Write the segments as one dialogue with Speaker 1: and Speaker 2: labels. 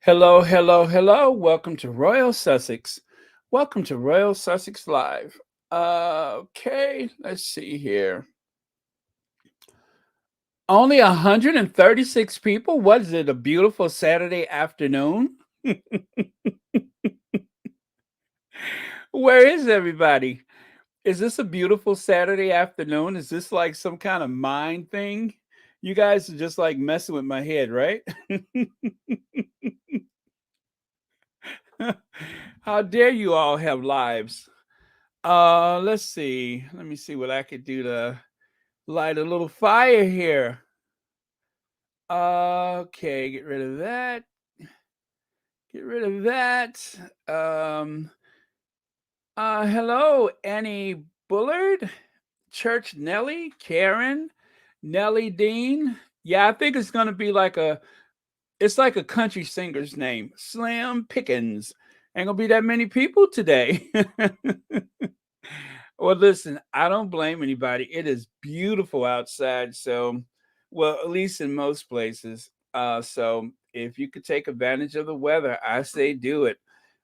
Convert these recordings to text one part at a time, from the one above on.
Speaker 1: Hello, hello, hello. Welcome to Royal Sussex. Welcome to Royal Sussex Live. Okay, let's see here. Only 136 people? What is it, a beautiful Saturday afternoon? Where is everybody? Is this a beautiful Saturday afternoon? Is this like some kind of mind thing? You guys are just like messing with my head, right? How dare you all have lives? Let's see. Let me see what I could do to light a little fire here. Okay, get rid of that. Get rid of that. Hello, Annie Bullard, Church Nellie, Karen, Nellie Dean. Yeah, I think it's gonna be like it's like a country singer's name, Slim Pickens. Ain't gonna be that many people today. Well, listen, I don't blame anybody. It is beautiful outside. So, well, at least in most places. So if you could take advantage of the weather, I say do it.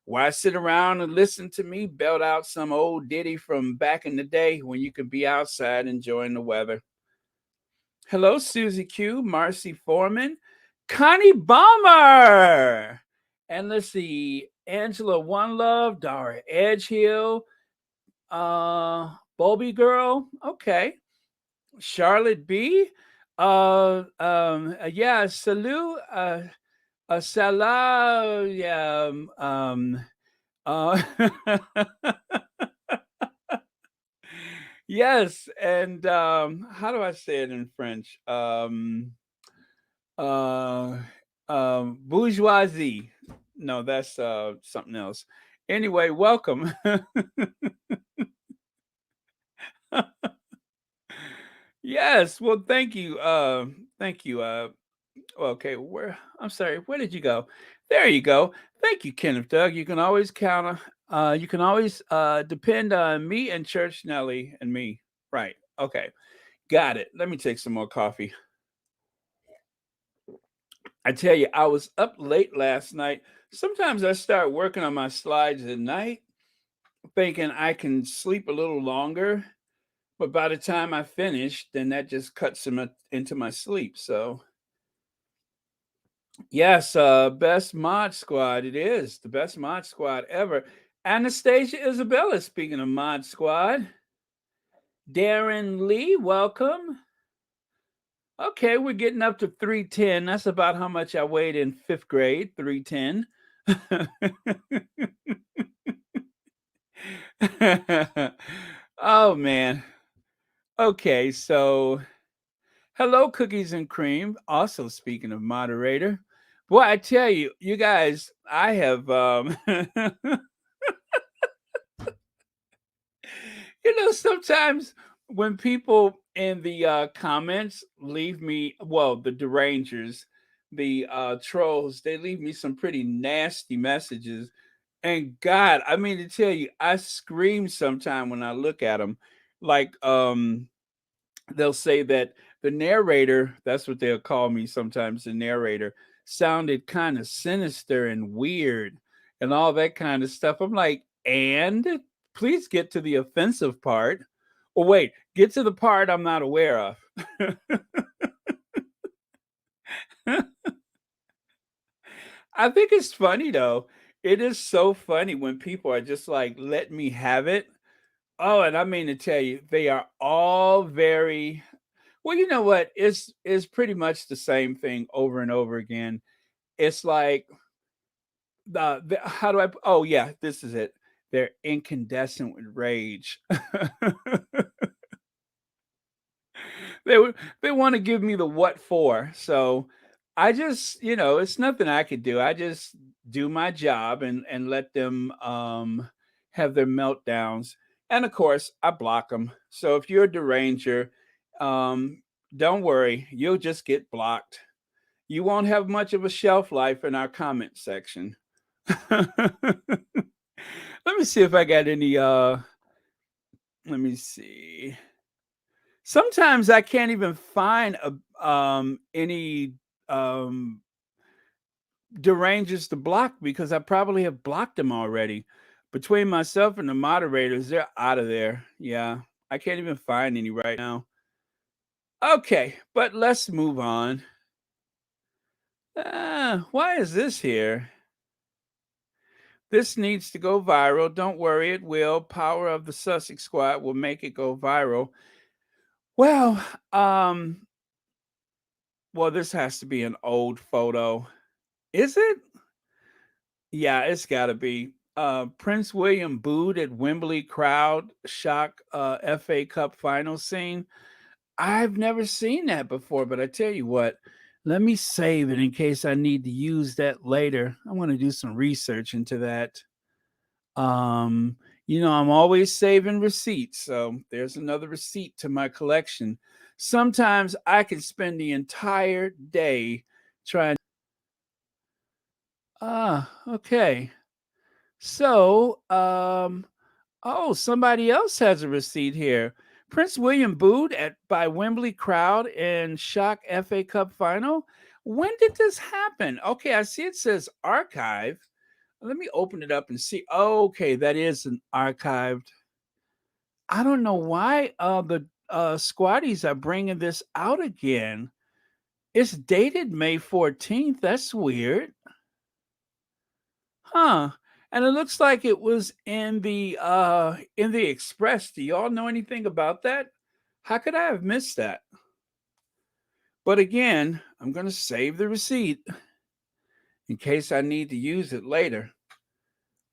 Speaker 1: Why sit around and listen to me belt out some old ditty from back in the day when you could be outside enjoying the weather? Hello, Susie Q, Marcy Foreman, Connie Balmer, and let's see, Angela One Love, Dara Edgehill, Bobby Girl, okay. Charlotte B. Yeah, Salut, Salah, yeah, uh, yes, and how do I say it in French? Uh, Bourgeoisie. No, that's something else. Anyway, welcome. Yes, well, thank you. Thank you. Okay, where I'm sorry, where did you go? There you go. Thank you, Kenneth Doug. You can always you can always depend on me and Church Nelly and me. Right. Okay. Got it. Let me take some more coffee. I tell you, I was up late last night. Sometimes I start working on my slides at night, thinking I can sleep a little longer. But by the time I finish, then that just cuts into my sleep. So yes, best mod squad. It is the best mod squad ever. Anastasia Isabella, speaking of mod squad. Darren Lee, welcome. Okay, we're getting up to 310. That's about how much I weighed in fifth grade, 310. Oh, man. Okay, so hello, Cookies and Cream. Also, speaking of moderator, boy, I tell you, you guys, I have, sometimes when people in the comments leave me, well, the derangers, the trolls, they leave me some pretty nasty messages. And God, I mean to tell you, I scream sometime when I look at them. Like, they'll say that the narrator, that's what they'll call me sometimes, the narrator, sounded kind of sinister and weird and all that kind of stuff. I'm like, and please get to the offensive part. Or wait, get to the part I'm not aware of. I think it's funny though. It is so funny when people are just like, let me have it. Oh, and I mean to tell you, they are all very well, you know what? It's pretty much the same thing over and over again. It's like the how do I oh yeah, this is it. They're incandescent with rage. They want to give me the what for. So I just, it's nothing I could do. I just do my job and let them have their meltdowns. And of course, I block them. So if you're a deranger, um don't worry, you'll just get blocked. You won't have much of a shelf life in our comment section. Let me see if I got any let me see. Sometimes I can't even find any um derangers to block because I probably have blocked them already. Between myself and the moderators, they're out of there. Yeah. I can't even find any right now. Okay, but let's move on. Why is this here? This needs to go viral. Don't worry, it will. Power of the Sussex squad will make it go viral. Well, this has to be an old photo. Is it? Yeah, it's got to be. Prince William booed at Wembley crowd shock FA Cup final scene. I've never seen that before, but I tell you what, let me save it in case I need to use that later. I want to do some research into that. Um, I'm always saving receipts, so there's another receipt to my collection. Sometimes I can spend the entire day trying. Okay. So, oh, somebody else has a receipt here. Prince William booed at by Wembley crowd in shock FA Cup final. When did this happen? Okay, I see it says archive. Let me open it up and see. Okay, that is an archived. I don't know why the squaddies are bringing this out again. It's dated May 14th. That's weird. Huh. And it looks like it was in the Express. Do y'all know anything about that? How could I have missed that? But again, I'm going to save the receipt in case I need to use it later.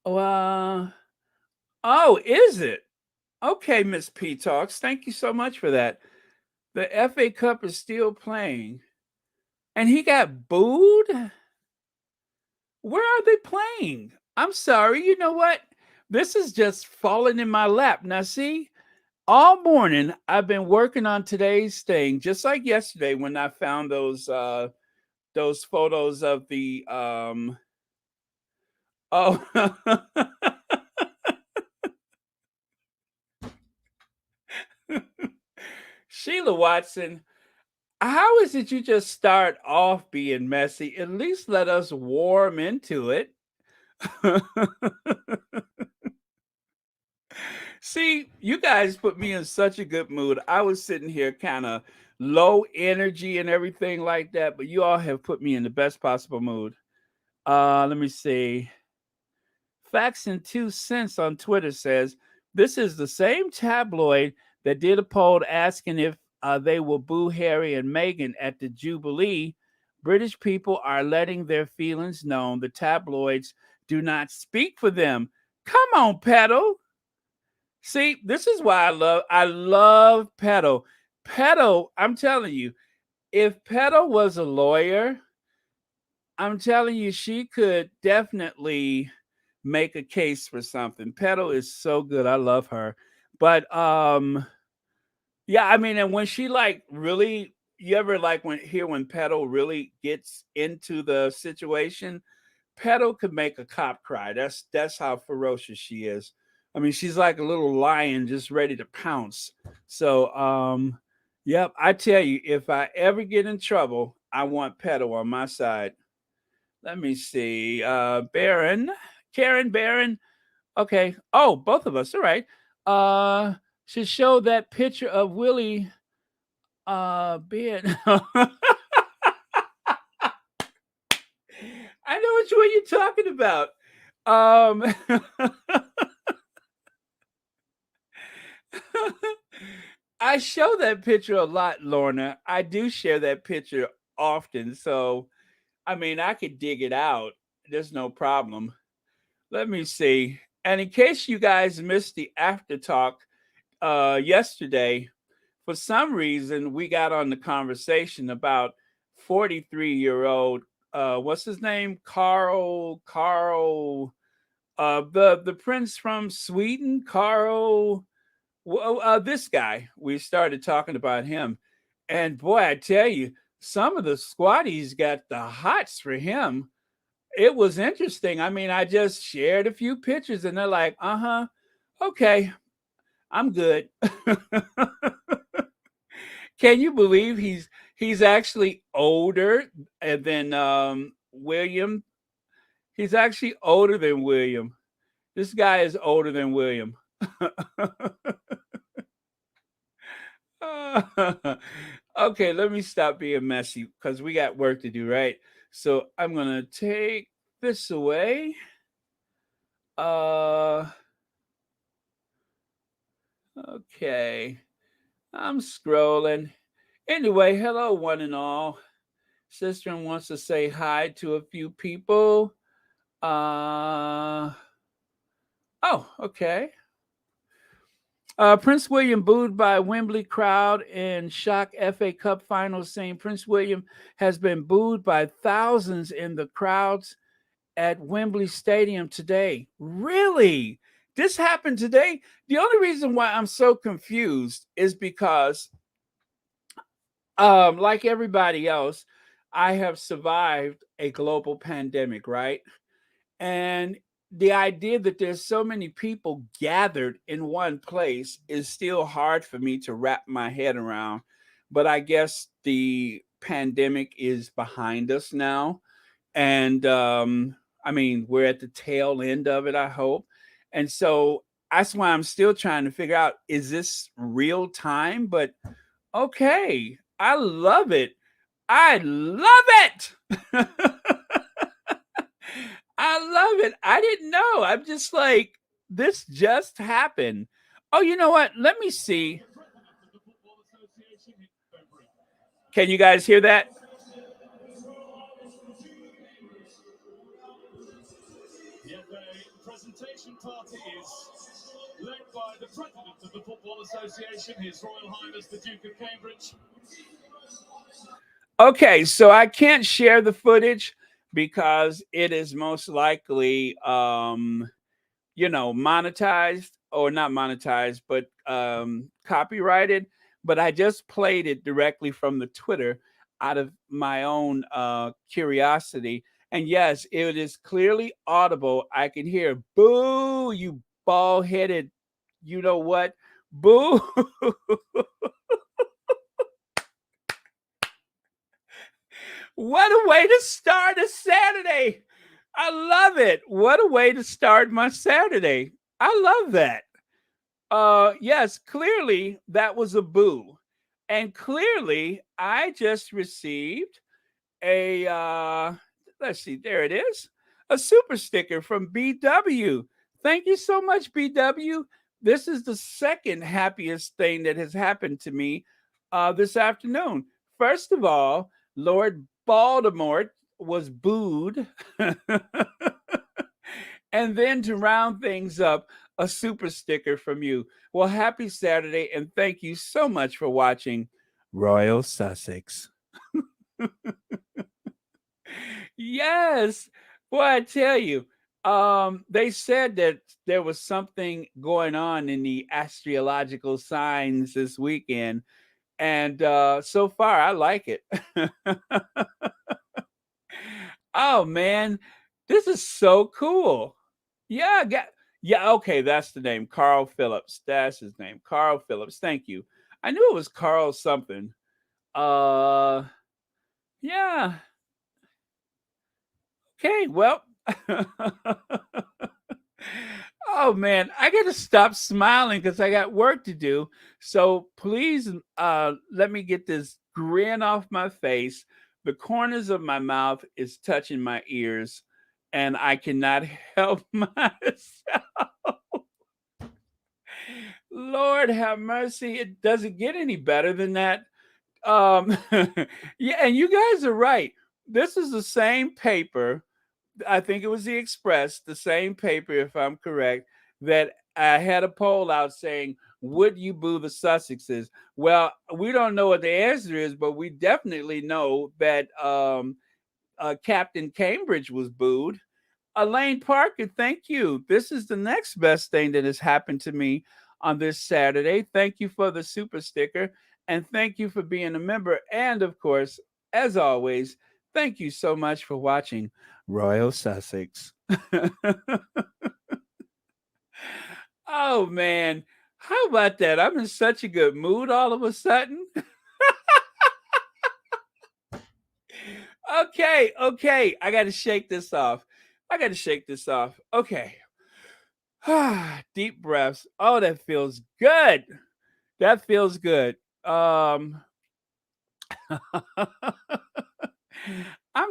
Speaker 1: Oh, oh, is it? Okay, Miss P Talks. Thank you so much for that. The FA Cup is still playing. And he got booed? Where are they playing? I'm sorry. You know what? This is just falling in my lap. Now, see, all morning I've been working on today's thing, just like yesterday when I found those photos of the oh Sheila Watson. How is it you just start off being messy? At least let us warm into it. See, you guys put me in such a good mood. I was sitting here kind of low energy and everything like that, but you all have put me in the best possible mood. Let me see. Facts and 2 cents on Twitter says this is the same tabloid that did a poll asking if they will boo Harry and Meghan at the Jubilee. British people are letting their feelings known. The tabloids do not speak for them. Come on, Petal. See, this is why I love Petal. Petal, I'm telling you, if Petal was a lawyer, I'm telling you, she could definitely make a case for something. Petal is so good. I love her. But yeah, I mean, and when she like really you ever like when Petal really gets into the situation, Petal could make a cop cry. That's how ferocious she is. I mean, she's like a little lion just ready to pounce. So, yep, I tell you, if I ever get in trouble, I want Petal on my side. Let me see. Baron, Karen, Baron. Okay. Oh, both of us. All right. Uh, should show that picture of Willie being. I know which one you're talking about. I show that picture a lot, Lorna. I do share that picture often. So, I mean, I could dig it out. There's no problem. Let me see. And in case you guys missed the after talk yesterday, for some reason, we got on the conversation about 43-year-old, what's his name? Carl, the prince from Sweden, Carl. Well, this guy, we started talking about him, and boy, I tell you, some of the squatties got the hots for him. It was interesting. I mean, I just shared a few pictures, and they're like, "Uh huh, okay, I'm good." Can you believe he's actually older than William? He's actually older than William. This guy is older than William. Okay, let me stop being messy because we got work to do, right? So I'm gonna take this away. Uh, okay, I'm scrolling. Anyway, hello, one and all. Sister wants to say hi to a few people. Uh, oh, okay. Prince William booed by Wembley crowd in shock FA Cup finals, saying Prince William has been booed by thousands in the crowds at Wembley Stadium today. Really? This happened today? The only reason why I'm so confused is because, like everybody else, I have survived a global pandemic, right? And the idea that there's so many people gathered in one place is still hard for me to wrap my head around. But I guess the pandemic is behind us now. And I mean, we're at the tail end of it, I hope. And so that's why I'm still trying to figure out, is this real time? But okay, I love it. I love it. I love it. I didn't know. I'm just like, this just happened. Oh, you know what? Let me see. Can you guys hear that? Okay, so I can't share the footage because it is most likely monetized, or not monetized, but copyrighted. But I just played it directly from the Twitter out of my own curiosity. And yes, it is clearly audible. I can hear boo, you bald headed, you know what? Boo. What a way to start a Saturday. I love it. What a way to start my Saturday. I love that. Yes, clearly that was a boo. And clearly I just received a let's see, there it is. A super sticker from BW. Thank you so much, BW. This is the second happiest thing that has happened to me this afternoon. First of all, Lord Baltimore was booed. And then to round things up, a super sticker from you. Well, happy Saturday, and thank you so much for watching Royal Sussex. Yes. Boy, I tell you, they said that there was something going on in the astrological signs this weekend, and so far I like it. Oh man, This is so cool. Yeah, yeah, okay, that's the name. Carl Phillips. That's his name. Carl Phillips. Thank you. I knew it was Carl something. Uh yeah. Okay, well. Oh man, I got to stop smiling because I got work to do. So please let me get this grin off my face. The corners of my mouth is touching my ears, and I cannot help myself. Lord have mercy. It doesn't get any better than that. Um yeah, and you guys are right. This is the same paper. I think it was the Express, the same paper, if I'm correct, that I had a poll out saying, "Would you boo the Sussexes?" Well, we don't know what the answer is, but we definitely know that Captain Cambridge was booed. Elaine Parker, thank you. This is the next best thing that has happened to me on this Saturday. Thank you for the super sticker, and thank you for being a member. And of course, as always, thank you so much for watching Royal Sussex. Oh man, how about that? I'm in such a good mood all of a sudden. Okay, okay, I got to shake this off. I got to shake this off. Okay. Deep breaths. Oh, that feels good. That feels good. I'm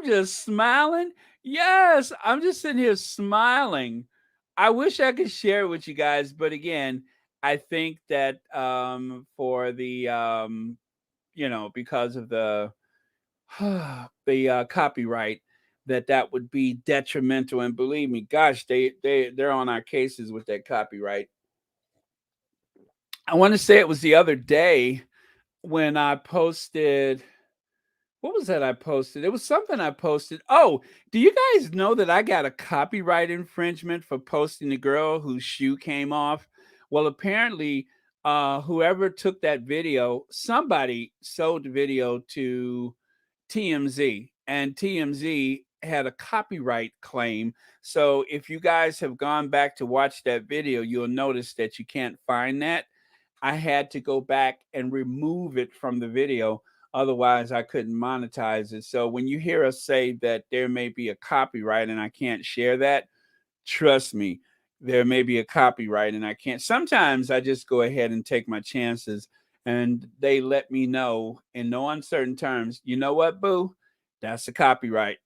Speaker 1: just smiling. Yes, I'm just sitting here smiling. I wish I could share it with you guys, but again, I think that for the because of the copyright, that would be detrimental. And believe me, gosh, they're on our cases with that copyright. I want to say it was the other day when I posted. What was that I posted? It was something I posted. Oh, do you guys know that I got a copyright infringement for posting the girl whose shoe came off? Well, apparently, whoever took that video, somebody sold the video to TMZ, and TMZ had a copyright claim. So if you guys have gone back to watch that video, you'll notice that you can't find that. I had to go back and remove it from the video. Otherwise, I couldn't monetize it. So when you hear us say that there may be a copyright and I can't share that, trust me, there may be a copyright and I can't. Sometimes I just go ahead and take my chances and they let me know in no uncertain terms, you know what, boo? That's a copyright.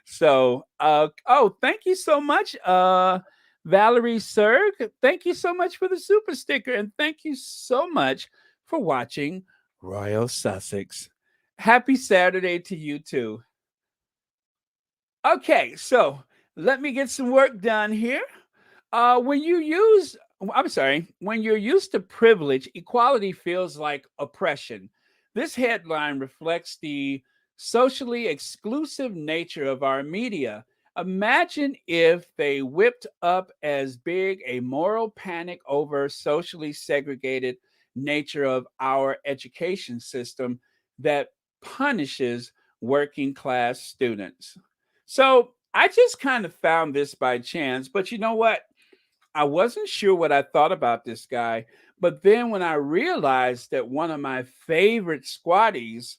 Speaker 1: So, oh, thank you so much, Valerie Serg. Thank you so much for the super sticker. And thank you so much for watching Royal Sussex. Happy Saturday to you too. Okay, so let me get some work done here. When you use, I'm sorry, when you're used to privilege, equality feels like oppression. This headline reflects the socially exclusive nature of our media. Imagine if they whipped up as big a moral panic over socially segregated nature of our education system that punishes working class students. So I just kind of found this by chance, but you know what? I wasn't sure what I thought about this guy. But then when I realized that one of my favorite squatties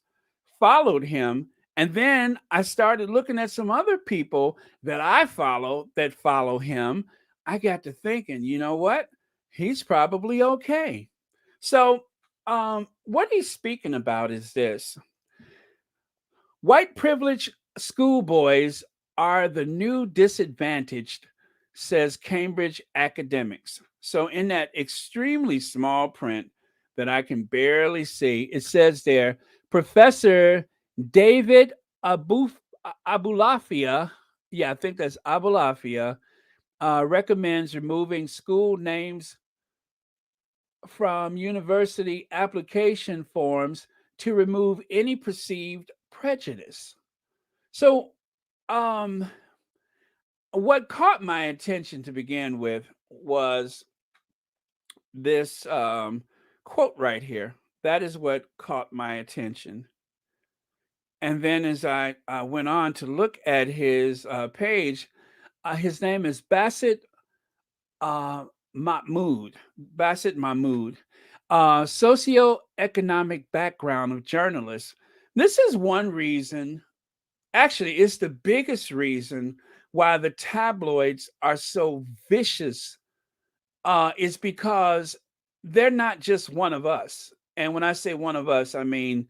Speaker 1: followed him, and then I started looking at some other people that I follow that follow him, I got to thinking, you know what? He's probably okay. So, what he's speaking about is this: white privileged schoolboys are the new disadvantaged, says Cambridge Academics. So, in that extremely small print that I can barely see, it says there Professor David Abulafia, yeah, I think that's Abulafia, recommends removing school names from university application forms to remove any perceived prejudice. So, um, what caught my attention to begin with was this quote right here. That is what caught my attention. And then as I went on to look at his page, his name is uh, Mahmood. Bassett Mahmood. Socioeconomic background of journalists. This is one reason, actually, it's the biggest reason why the tabloids are so vicious, is because they're not just one of us. And when I say one of us, I mean,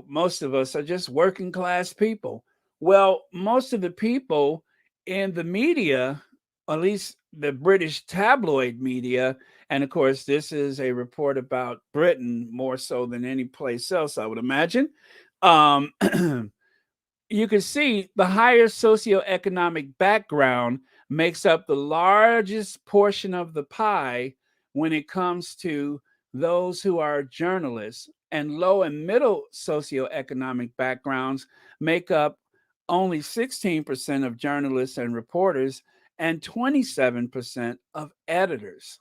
Speaker 1: most of us are just working class people. Well, most of the people in the media, at least the British tabloid media, and of course, this is a report about Britain more so than any place else, I would imagine. Um, you can see the higher socioeconomic background makes up the largest portion of the pie when it comes to those who are journalists, and low and middle socioeconomic backgrounds make up only 16% of journalists and reporters and 27% of editors.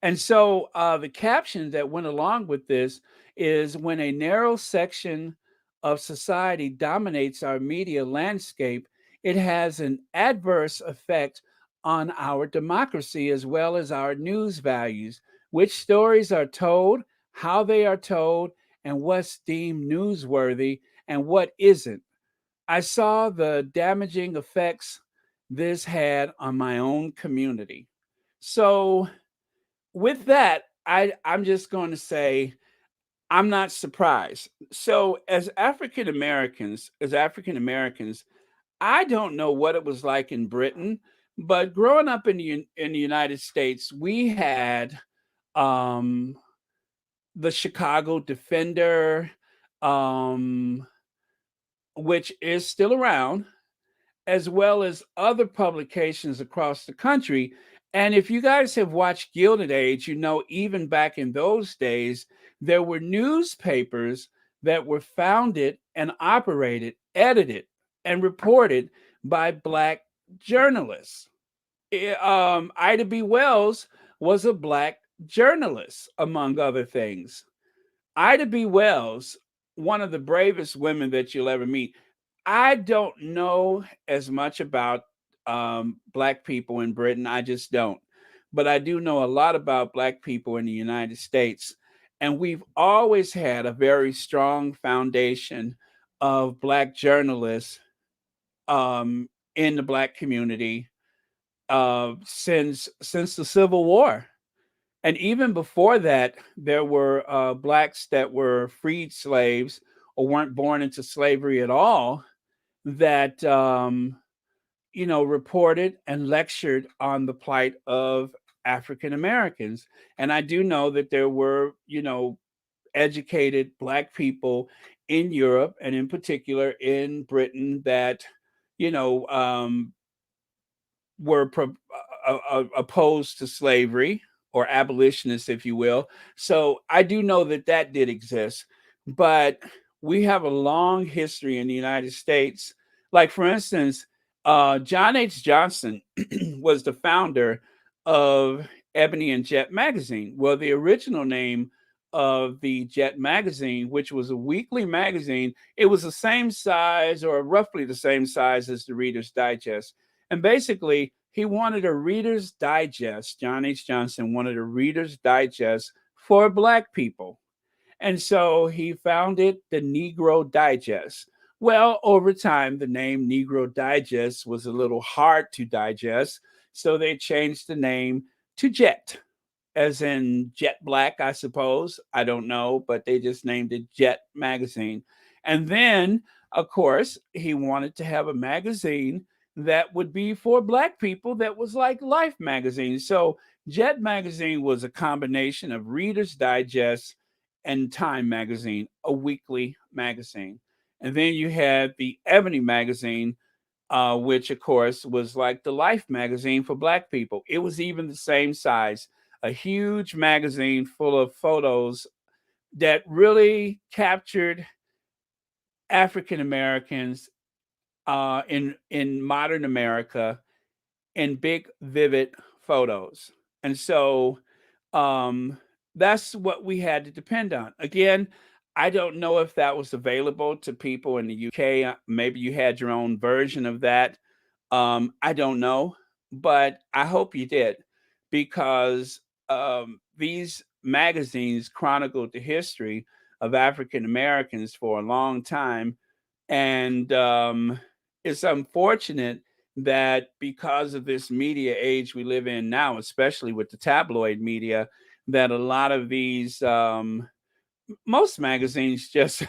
Speaker 1: And so the caption that went along with this is, when a narrow section of society dominates our media landscape, it has an adverse effect on our democracy as well as our news values. Which stories are told, how they are told, and what's deemed newsworthy and what isn't. I saw the damaging effects this had on my own community. So, with that, I'm just going to say I'm not surprised. So as African Americans, I don't know what it was like in Britain, but growing up in the United States, we had um, the Chicago Defender, um, which is still around, as well as other publications across the country. And if you guys have watched Gilded Age, even back in those days, there were newspapers that were founded and operated, edited, and reported by Black journalists. Ida B. Wells was a Black journalist, among other things. Ida B. Wells, one of the bravest women that you'll ever meet. I don't know as much about Black people in Britain. I just don't. But I do know a lot about Black people in the United States. And we've always had a very strong foundation of Black journalists in the Black community since the Civil War. And even before that, there were blacks that were freed slaves or weren't born into slavery at all that reported and lectured on the plight of African Americans. And I do know that there were educated black people in Europe and in particular in Britain that you know um, were opposed to slavery, or abolitionists, if you will. So I do know that that did exist, but we have a long history in the United States. Like, for instance, John H. Johnson was the founder of Ebony and Jet magazine. Well, the original name of the Jet magazine, which was a weekly magazine, it was the same size, or roughly the same size, as the Reader's Digest. And basically, he wanted a Reader's Digest. John H. Johnson wanted a Reader's Digest for black people. And so he founded the Negro Digest. Well, over time, the name Negro Digest was a little hard to digest. So they changed the name to Jet, as in jet black, I suppose. I don't know, but they just named it Jet Magazine. And then, of course, he wanted to have a magazine that would be for black people that was like Life magazine. So Jet Magazine was a combination of Reader's Digest and Time Magazine, a weekly magazine. And then you had the Ebony Magazine, which of course was like the Life magazine for black people. It was even the same size, a huge magazine full of photos that really captured African Americans in modern America in big, vivid photos. And so um, that's what we had to depend on. Again, I don't know if that was available to people in the UK. Maybe you had your own version of that. I don't know, but I hope you did because these magazines chronicled the history of African Americans for a long time. And it's unfortunate that because of this media age we live in now, especially with the tabloid media, that a lot of these most magazines just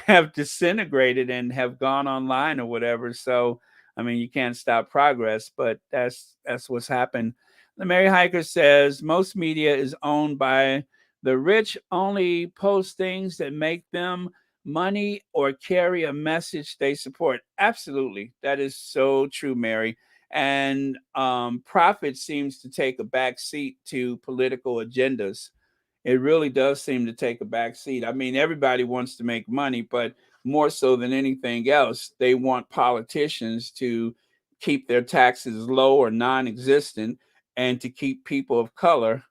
Speaker 1: have disintegrated and have gone online or whatever. So, I mean, you can't stop progress, but that's what's happened. The Mary Hiker says most media is owned by the rich, only post things that make them money or carry a message they support. Absolutely, that is so true, Mary. And profit seems to take a back seat to political agendas. It really does seem to take a back seat. I mean, everybody wants to make money, but more so than anything else, they want politicians to keep their taxes low or non-existent and to keep people of color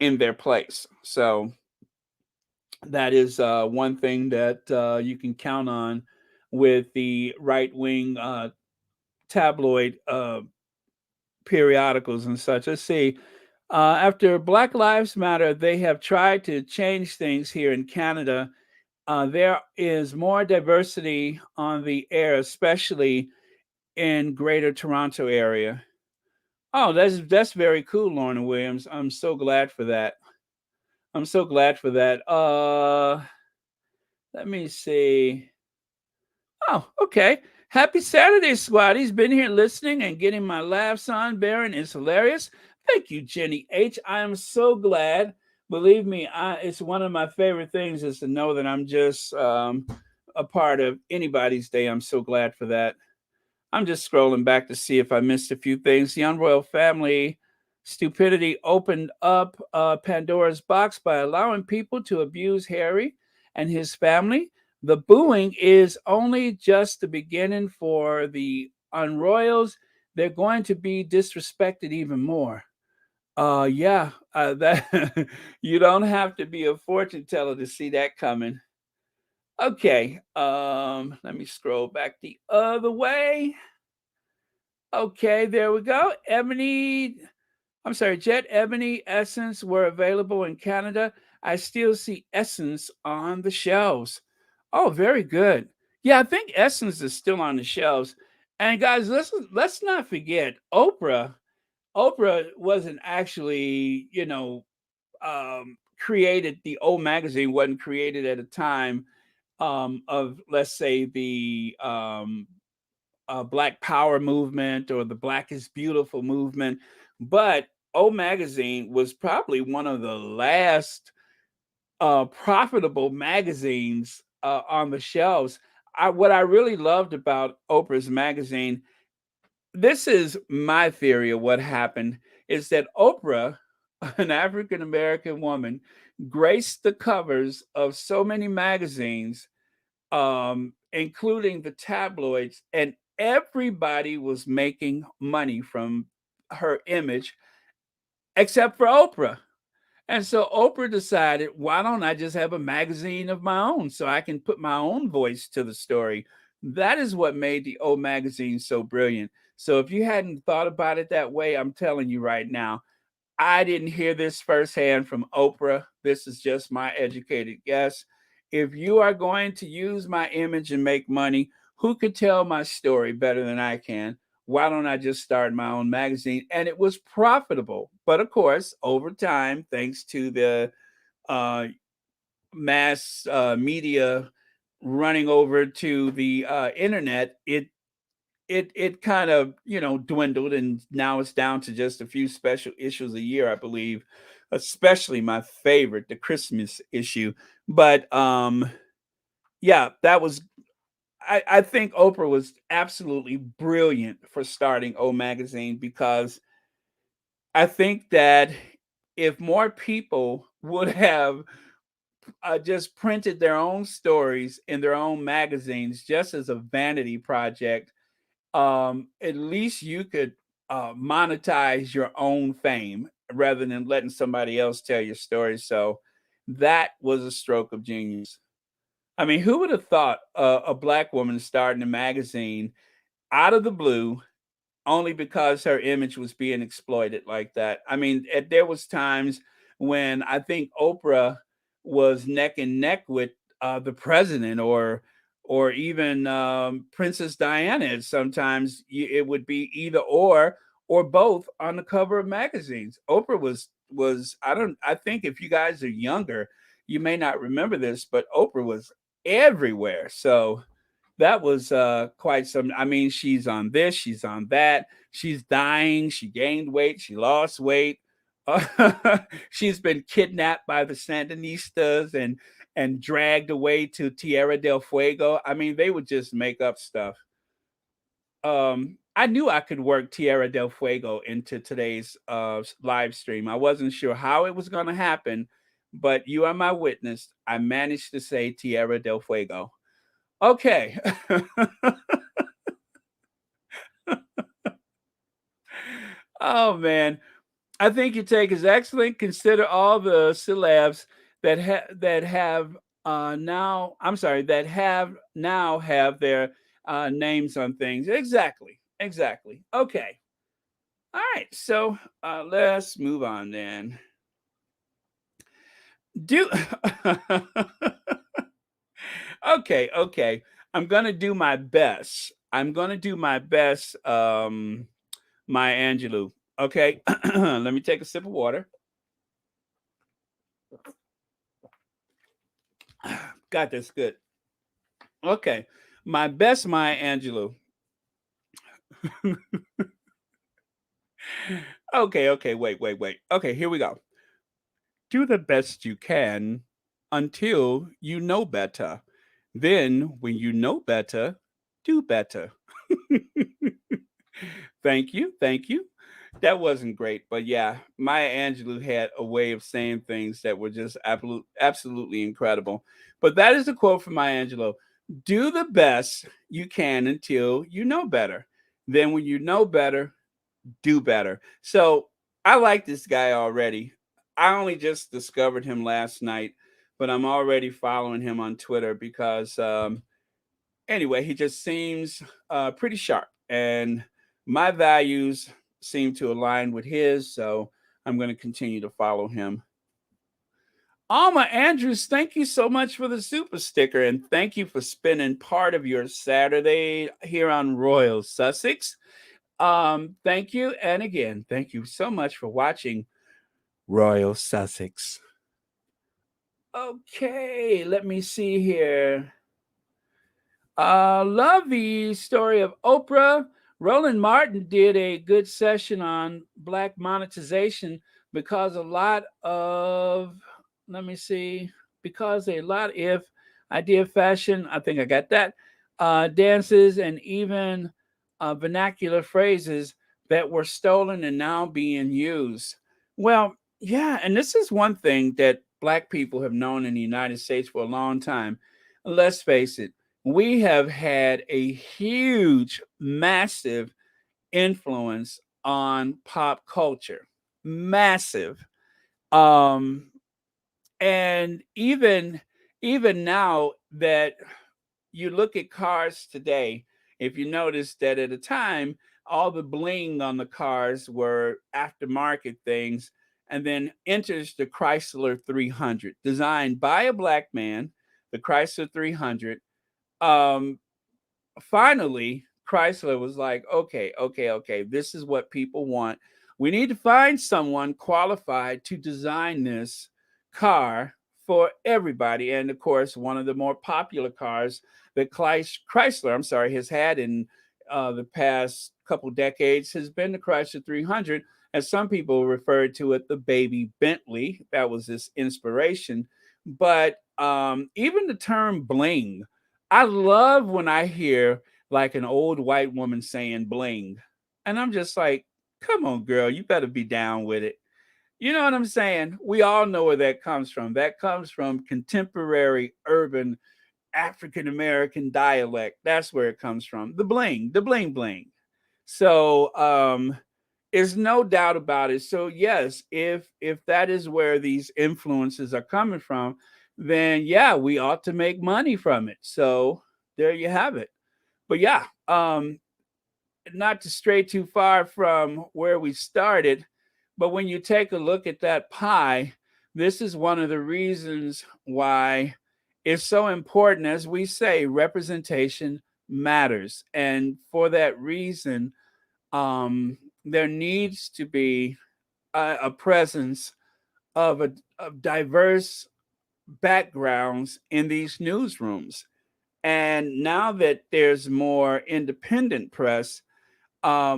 Speaker 1: in their place. So that is one thing that you can count on with the right-wing tabloid periodicals and such. Let's see. After Black Lives Matter, they have tried to change things here in Canada. There is more diversity on the air, especially in Greater Toronto area. Oh, that's very cool, Lorna Williams. I'm so glad for that. I'm so glad for that. Let me see. Oh, okay. Happy Saturday, squad. He's been here listening and getting my laughs on. Baron is hilarious. Thank you, Jenny H. I am so glad. Believe me, it's one of my favorite things is to know that I'm just a part of anybody's day. I'm so glad for that. I'm just scrolling back to see if I missed a few things. The Unroyal family stupidity opened up Pandora's box by allowing people to abuse Harry and his family. The booing is only just the beginning for the Unroyals. They're going to be disrespected even more. Yeah, that you don't have to be a fortune teller to see that coming. Okay, let me scroll back the other way. Okay, there we go. Jet Ebony Essence were available in Canada. I still see Essence on the shelves. Oh, very good. Yeah, I think Essence is still on the shelves. And guys, let's not forget Oprah. Oprah wasn't actually, created. The old magazine wasn't created at a time of, let's say, the Black Power movement or the Black is Beautiful movement. But O Magazine was probably one of the last profitable magazines on the shelves. What I really loved about Oprah's magazine, this is my theory of what happened, is that Oprah, an African American woman, graced the covers of so many magazines, including the tabloids, and everybody was making money from her image except for Oprah. And so Oprah decided, why don't I just have a magazine of my own so I can put my own voice to the story? That is what made the O magazine so brilliant. So if you hadn't thought about it that way, I'm telling you right now, I didn't hear this firsthand from Oprah. This is just my educated guess. If you are going to use my image and make money, who could tell my story better than I can? Why don't I just start my own magazine? And it was profitable. But of course, over time, thanks to the uh, mass media running over to the internet, it kind of dwindled, and now it's down to just a few special issues a year, I believe, especially my favorite, the Christmas issue. But yeah, that was, I think Oprah was absolutely brilliant for starting O Magazine, because I think that if more people would have just printed their own stories in their own magazines just as a vanity project, at least you could monetize your own fame rather than letting somebody else tell your story. So that was a stroke of genius. I mean, who would have thought a black woman starting a magazine out of the blue only because her image was being exploited like that? I mean, there was times when I think Oprah was neck and neck with the president, or even Princess Diana. And sometimes it would be either or both on the cover of magazines. Oprah was I don't I think if you guys are younger, you may not remember this, but Oprah was everywhere. So that was quite some. I mean, she's on this, she's on that, she's dying, she gained weight, she lost weight. She's been kidnapped by the Sandinistas and dragged away to Tierra del Fuego. I mean, they would just make up stuff. I knew I could work Tierra del Fuego into today's live stream. I wasn't sure how it was going to happen, but you are my witness. I managed to say Tierra del Fuego. Okay. Oh man, I think your take is excellent. Consider all the celebs that have now. I'm sorry, that have now have their names on things. Exactly, exactly. Okay. All right. So let's move on then. Do okay, okay. I'm gonna do my best. I'm gonna do my best. My Angelou. Okay, let me take a sip of water. God, that's good. Okay, my best Maya Angelou. Okay, okay, wait, wait, wait. Okay, here we go. Do the best you can until you know better. Then, when you know better, do better. Thank you, thank you. That wasn't great, but yeah, Maya Angelou had a way of saying things that were just absolutely incredible. But that is a quote from Maya Angelou. Do the best you can until you know better. Then when you know better, do better. So I like this guy already. I only just discovered him last night, but I'm already following him on Twitter because anyway, he just seems pretty sharp, and my values seem to align with his. So I'm going to continue to follow him. Alma Andrews, thank you so much for the super sticker, and thank you for spending part of your Saturday here on Royal Sussex. Thank you, and again, thank you so much for watching Royal Sussex. Okay, let me see here. Love the story of Oprah. Roland Martin did a good session on black monetization because a lot of, let me see, because a lot, if I did fashion, I think I got that, dances and even vernacular phrases that were stolen and now being used. Well, yeah, and this is one thing that black people have known in the United States for a long time. Let's face it, we have had a huge, massive influence on pop culture. Massive. Um, and even now that you look at cars today, if you notice that at a time, all the bling on the cars were aftermarket things, and then enters the Chrysler 300, designed by a black man, the Chrysler 300. Um, Finally, Chrysler was like, okay, okay, okay, this is what people want. We need to find someone qualified to design this car for everybody. And of course, one of the more popular cars that Chrysler, I'm sorry, has had in the past couple decades has been the Chrysler 300. As some people refer to it, the baby Bentley. That was this inspiration. But even the term bling, I love when I hear like an old white woman saying bling. And I'm just like, come on, girl, you better be down with it. You know what I'm saying? We all know where that comes from. That comes from contemporary urban African American dialect. That's where it comes from. The bling, the bling bling. So there's no doubt about it. So yes, if that is where these influences are coming from, then yeah, we ought to make money from it. So there you have it. But yeah, not to stray too far from where we started, but when you take a look at that pie, this is one of the reasons why it's so important. As we say, representation matters. And for that reason, there needs to be a presence of diverse backgrounds in these newsrooms. And now that there's more independent press,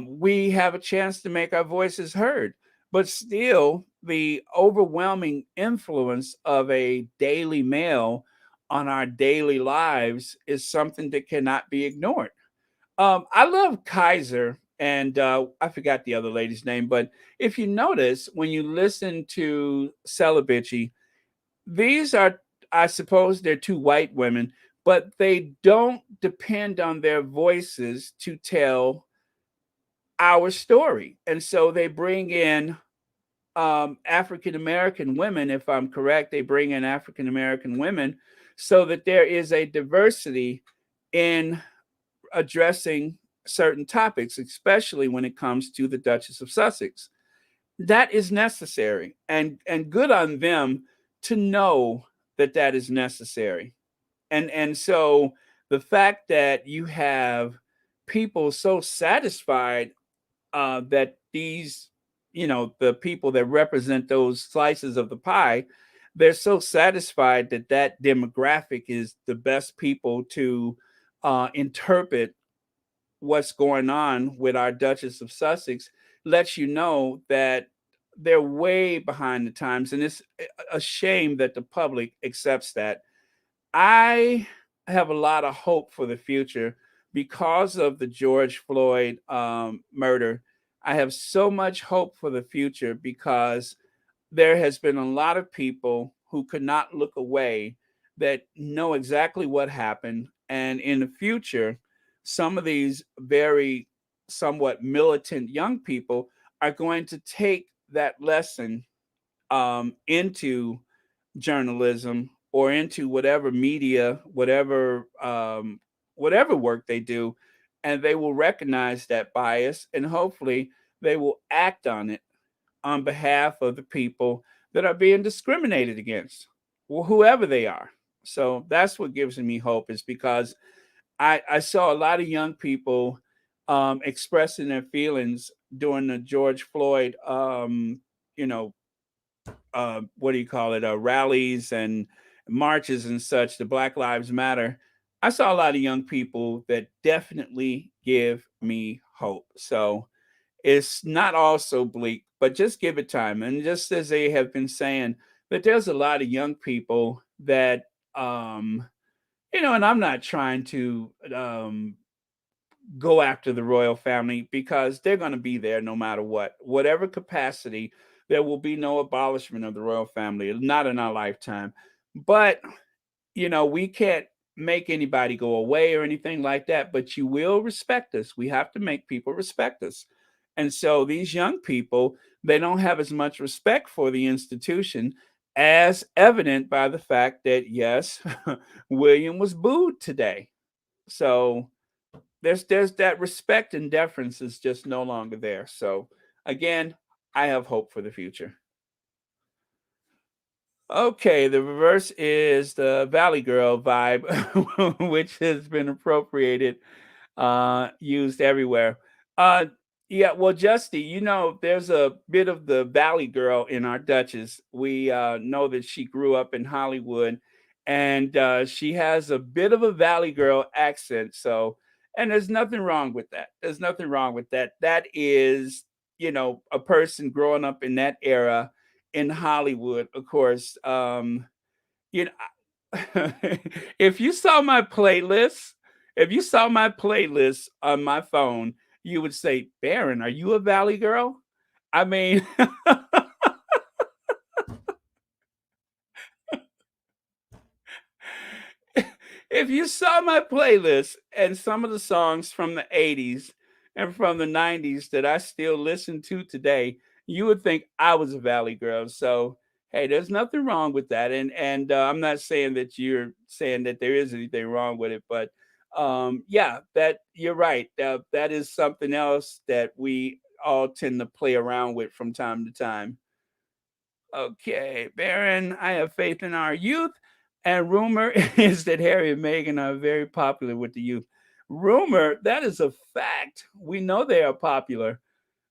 Speaker 1: we have a chance to make our voices heard. But still, the overwhelming influence of a Daily Mail on our daily lives is something that cannot be ignored. I love Kaiser, and I forgot the other lady's name, but if you notice, when you listen to Celibici, these are, I suppose, they're two white women, but they don't depend on their voices to tell our story. And so they bring in African American women, if I'm correct, they bring in African American women so that there is a diversity in addressing certain topics, especially when it comes to the Duchess of Sussex. That is necessary, and good on them to know that that is necessary. And so the fact that you have people so satisfied that these, the people that represent those slices of the pie, they're so satisfied that that demographic is the best people to interpret what's going on with our Duchess of Sussex, lets you know that they're way behind the times. And it's a shame that the public accepts that. I have a lot of hope for the future because of the George Floyd murder. I have so much hope for the future because there has been a lot of people who could not look away that know exactly what happened. And in the future, some of these very somewhat militant young people are going to take that lesson into journalism or into whatever media, whatever work they do, and they will recognize that bias, and hopefully they will act on it on behalf of the people that are being discriminated against, whoever they are. So that's what gives me hope, is because I saw a lot of young people expressing their feelings during the George Floyd, you know, what do you call it, rallies and marches and such, the Black Lives Matter. I saw a lot of young people that definitely give me hope. So it's not all so bleak, but just give it time. And just as they have been saying, that there's a lot of young people that, and I'm not trying to go after the royal family because they're going to be there no matter what. Whatever capacity, there will be no abolishment of the royal family, not in our lifetime. But, we can't make anybody go away or anything like that, but you will respect us. We have to make people respect us. And so these young people, they don't have as much respect for the institution, as evident by the fact that, yes, William was booed today. So there's that respect and deference is just no longer there. So again, I have hope for the future. Okay, the reverse is the Valley Girl vibe, which has been appropriated, used everywhere. Uh, yeah, well, Justy, there's a bit of the Valley Girl in our Duchess. We know that she grew up in Hollywood, and she has a bit of a Valley Girl accent. So, and there's nothing wrong with that. There's nothing wrong with that. That is, a person growing up in that era in Hollywood, of course. You know, if you saw my playlist, if you saw my playlist on my phone, you would say, Baron, are you a Valley girl? I mean, if you saw my playlist and some of the songs from the 80s and from the 90s that I still listen to today, you would think I was a Valley girl. So, Hey, there's nothing wrong with that, and I'm not saying that you're saying that there is anything wrong with it, but yeah, that you're right. That is something else that we all tend to play around with from time to time. Okay, Baron, I have faith in our youth, and rumor is that Harry and Meghan are very popular with the youth. Rumor, that is a fact. We know they are popular.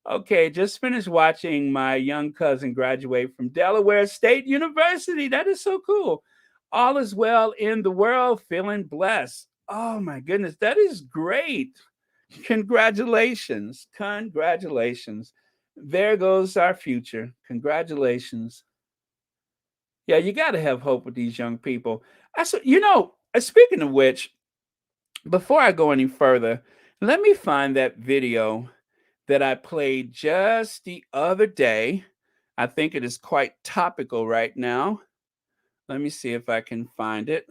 Speaker 1: Okay, just finished watching my young cousin graduate from Delaware State University. That is so cool. All is well in the world, feeling blessed. Oh my goodness, that is great. Congratulations. Congratulations. There goes our future. Congratulations. Yeah, you got to have hope with these young people. Speaking of which, before I go any further, let me find that video that I played just the other day. I think it is quite topical right now. Let me see if I can find it.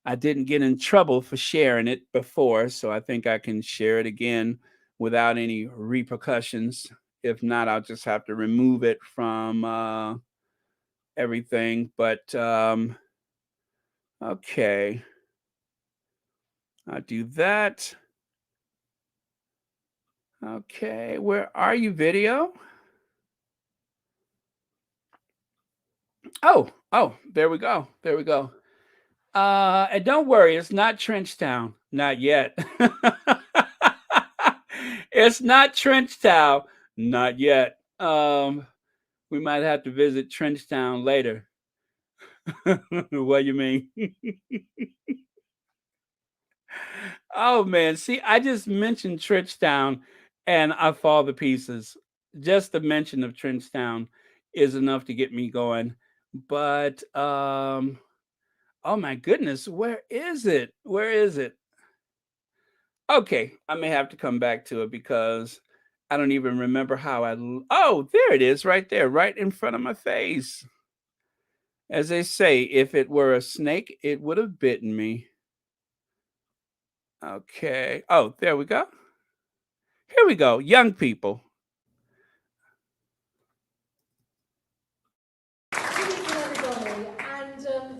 Speaker 1: I didn't get in trouble for sharing it before, so I think I can share it again without any repercussions. If not, I'll just have to remove it from everything. But okay, I'll do that. Okay, where are you, video? Oh, there we go. There we go. And don't worry, it's not Trenchtown. Not yet. It's not Trenchtown. Not yet. We might have to visit Trenchtown later. What do you mean? Oh man, see, I just mentioned Trenchtown and I fall to pieces. Just the mention of Trenchtown is enough to get me going. But oh my goodness, where is it? Where is it? Okay, I may have to come back to it because I don't even remember how oh, there it is right there, right in front of my face. As they say, if it were a snake, it would have bitten me. Okay. Oh, there we go. Here we go. Young people.
Speaker 2: And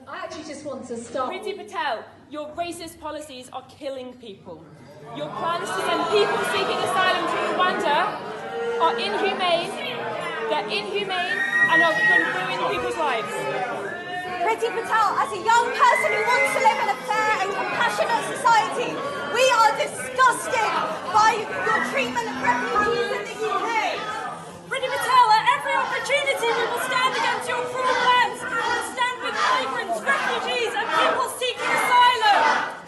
Speaker 2: I actually just want to start.
Speaker 3: Priti Patel, your racist policies are killing people. Your plans to send people seeking asylum to Rwanda are inhumane, they're inhumane, and are going to ruin people's lives.
Speaker 4: Priti Patel, as a young person who wants to live in a fair and compassionate society, we are disgusted by your treatment of refugees in the UK.
Speaker 3: Priti Patel, at every opportunity we will stand against your cruel plans and stand with migrants, refugees and people seeking asylum.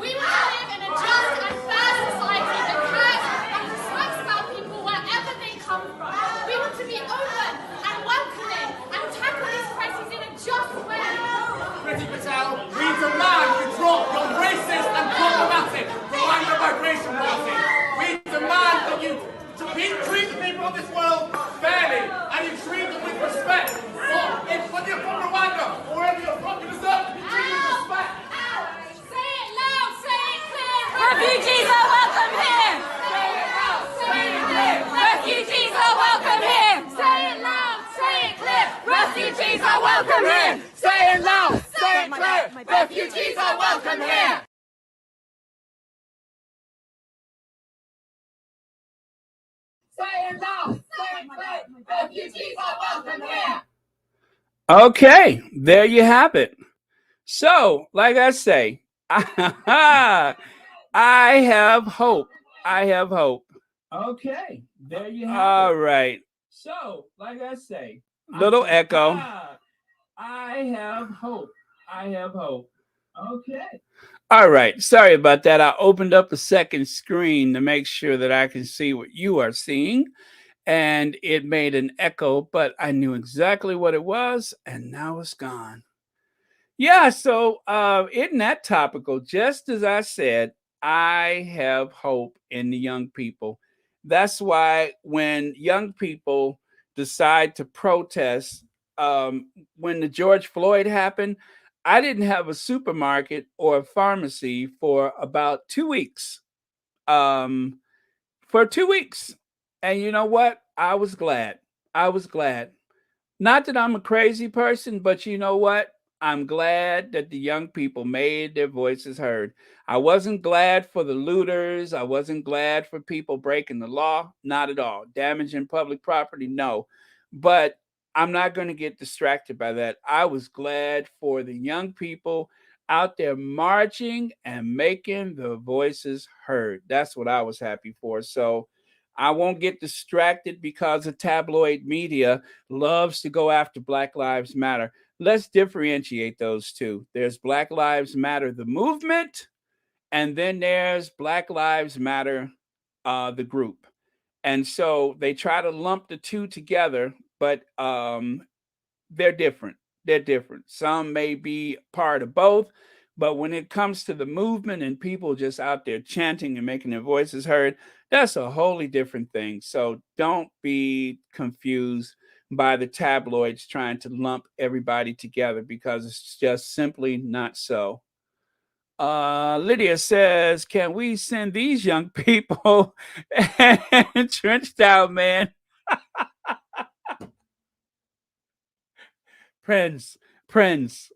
Speaker 5: We want to live in a just and fair society that cares and respects about people wherever they come from. We want to be open and welcoming and tackle these crises in a just way.
Speaker 6: Priti Patel, we demand you drop your racist and problematic Rwanda migration policy. We demand that you treat the people of this world fairly and you treat them with respect. Whether you're from Rwanda or wherever you're from, you deserve to be treated with respect.
Speaker 5: Say it loud, say it clear.
Speaker 4: Refugees are welcome here.
Speaker 5: Say it loud, say it clear.
Speaker 4: Refugees are welcome here.
Speaker 5: Say it loud, say it clear.
Speaker 4: Refugees are welcome here.
Speaker 6: Say it loud, say it clear. Refugees are welcome here.
Speaker 5: Say it loud, say it clear. Refugees are welcome here.
Speaker 1: Okay, there you have it. So, like I say, I have hope. I have hope. Okay, there you have it. All right. So, like I say, little echo. I have hope. I have hope. Okay. All right. Sorry about that. I opened up a second screen to make sure that I can see what you are seeing. And it made an echo, but I knew exactly what it was, and now it's gone. Yeah, so isn't that topical? Just as I said, I have hope in the young people. That's why when young people decide to protest, when the George Floyd happened, I didn't have a supermarket or a pharmacy for about 2 weeks. For 2 weeks. And you know what? I was glad. I was glad. Not that I'm a crazy person, but you know what? I'm glad that the young people made their voices heard. I wasn't glad for the looters. I wasn't glad for people breaking the law. Not at all. Damaging public property, no. But I'm not going to get distracted by that. I was glad for the young people out there marching and making the voices heard. That's what I was happy for. So I won't get distracted because of tabloid media loves to go after Black Lives Matter. Let's differentiate those two. There's Black Lives Matter, the movement, and then there's Black Lives Matter, the group. And so they try to lump the two together, but they're different. They're different. Some may be part of both, but when it comes to the movement and people just out there chanting and making their voices heard, that's a wholly different thing. So don't be confused by the tabloids trying to lump everybody together because it's just simply not so. Lydia says, "Can we send these young people and trench down, man? Prince, Prince."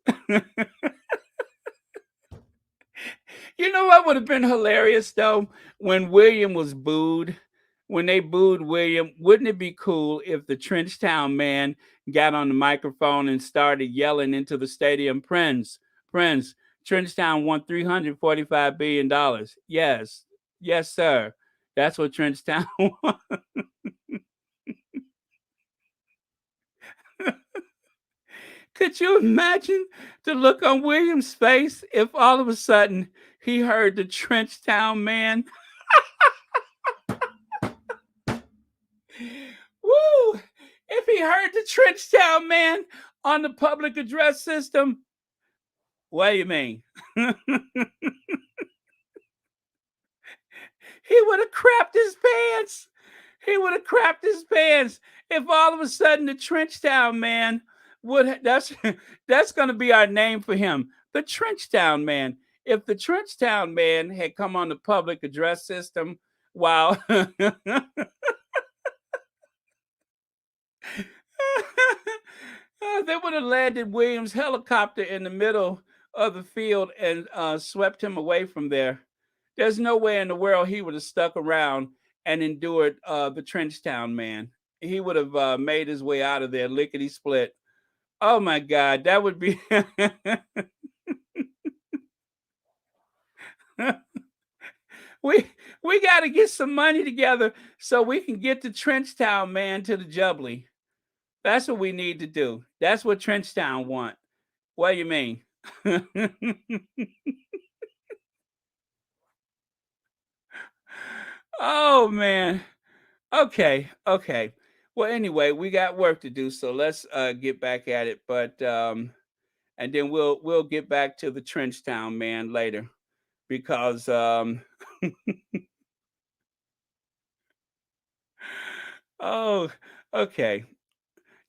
Speaker 1: You know what would have been hilarious though? When William was booed, when they booed William, wouldn't it be cool if the Trenchtown man got on the microphone and started yelling into the stadium, Prince, Prince, Trenchtown won $345 billion. Yes, yes, sir. That's what Trenchtown won. Could you imagine the look on William's face if all of a sudden he heard the Trenchtown man? Woo! If he heard the Trenchtown man on the public address system, what do you mean? He would have crapped his pants. He would have crapped his pants if all of a sudden the Trenchtown man would. That's going to be our name for him, the Trenchtown man. If the Trenchtown man had come on the public address system, wow. They would have landed Williams' helicopter in the middle of the field and swept him away from there. There's no way in the world he would have stuck around and endured the Trenchtown man. He would have made his way out of there lickety split. Oh my God, that would be. we we got to get some money together so we can get the Trenchtown man to the Jubilee. That's what we need to do. That's what Trenchtown want. What do you mean? Oh man. Okay, okay. Well, anyway, we got work to do, so let's get back at it. But and then we'll get back to the Trenchtown man later because oh, okay.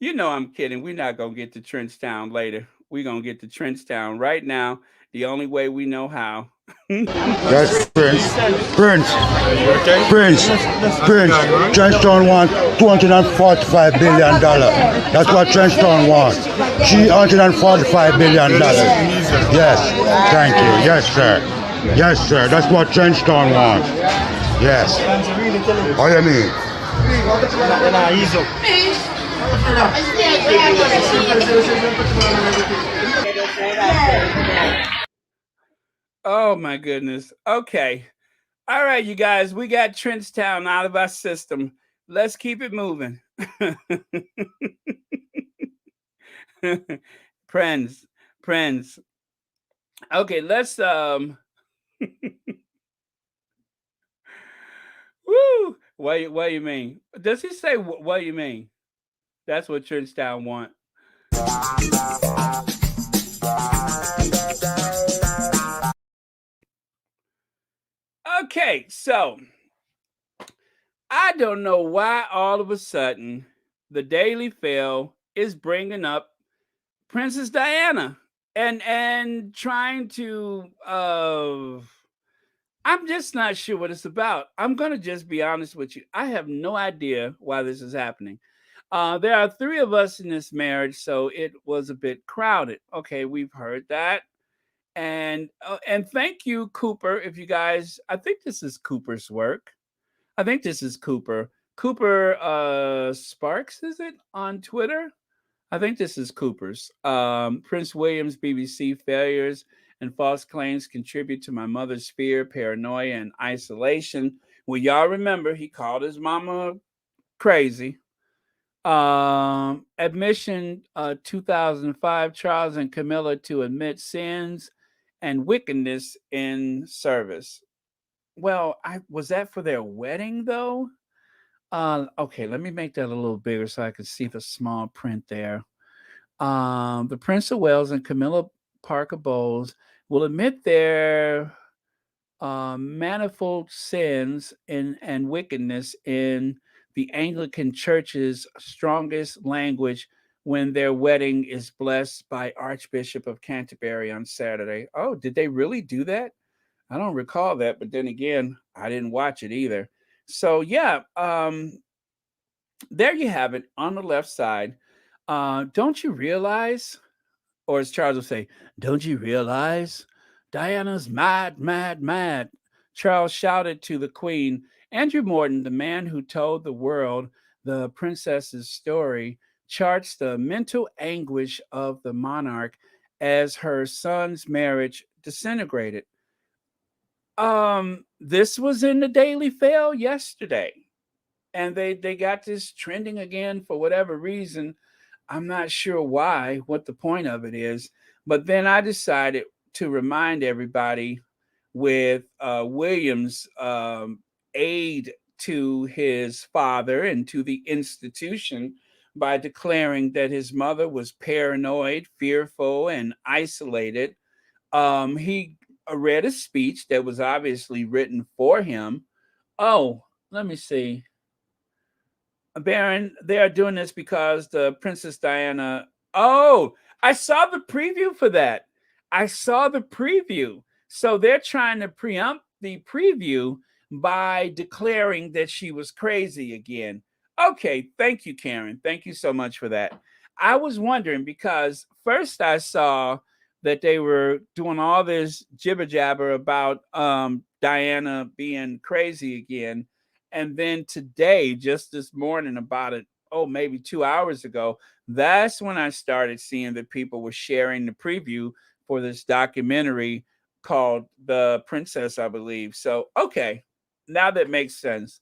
Speaker 1: You know I'm kidding. We're not gonna get to Trenchtown later. We're gonna get to Trenchtown right now. The only way we know how.
Speaker 7: Yes, Prince. Prince. Prince. Prince. Trenchtown wants $245 billion. That's what Trenchtown wants. $345 billion. Yes. Thank you. Yes, sir. Yes, sir. That's what Trenchtown wants. Yes. What do you mean?
Speaker 1: Oh my goodness. Okay. All right, you guys, we got Trenchtown out of our system. Let's keep it moving. Friends, friends. Okay, let's woo. What you mean? Does he say what you mean? That's what Trenchtown want. Okay, so I don't know why all of a sudden the Daily Fail is bringing up Princess Diana and trying to I'm just not sure what it's about. I'm going to just be honest with you. I have no idea why this is happening. There are three of us in this marriage, so it was a bit crowded. Okay, we've heard that. And thank you, Cooper. If you guys, I think this is Cooper's work. I think this is Cooper. Cooper Sparks, is it on Twitter? I think this is Cooper's. Prince William's BBC failures and false claims contribute to my mother's fear, paranoia, and isolation. Well, y'all remember he called his mama crazy. Admission 2005, Charles and Camilla to admit sins and wickedness in service. Well, I was that for their wedding though? Okay, let me make that a little bigger so I can see the small print there. The Prince of Wales and Camilla Parker Bowles will admit their manifold sins and wickedness in the Anglican Church's strongest language when their wedding is blessed by Archbishop of Canterbury on Saturday. Oh, did they really do that? I don't recall that, but then again, I didn't watch it either. So yeah, there you have it on the left side. Don't you realize, or as Charles would say, don't you realize Diana's mad, mad, mad? Charles shouted to the Queen. Andrew Morton, the man who told the world the princess's story, charts the mental anguish of the monarch as her son's marriage disintegrated. This was in the Daily Fail yesterday, and they got this trending again for whatever reason. I'm not sure why, what the point of it is. But then I decided to remind everybody with William's aid to his father and to the institution by declaring that his mother was paranoid, fearful, and isolated. He read a speech that was obviously written for him. Oh, let me see. Baron, they are doing this because the Princess Diana. Oh, I saw the preview for that. I saw the preview. So they're trying to preempt the preview by declaring that she was crazy again. Okay, thank you, Karen. Thank you so much for that. I was wondering because first I saw that they were doing all this jibber jabber about Diana being crazy again. And then today, just this morning, about it, oh, maybe 2 hours ago, that's when I started seeing that people were sharing the preview for this documentary called The Princess, I believe. So, okay, now that makes sense.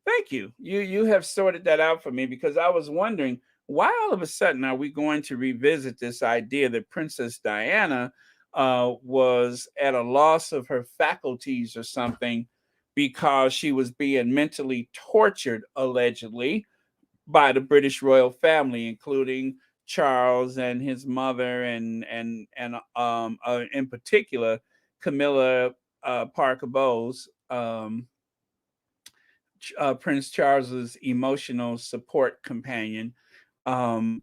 Speaker 1: Thank you. You have sorted that out for me because I was wondering why all of a sudden are we going to revisit this idea that Princess Diana was at a loss of her faculties or something because she was being mentally tortured allegedly by the British royal family, including Charles and his mother, and in particular Camilla Parker Bowles, Prince Charles's emotional support companion. Um,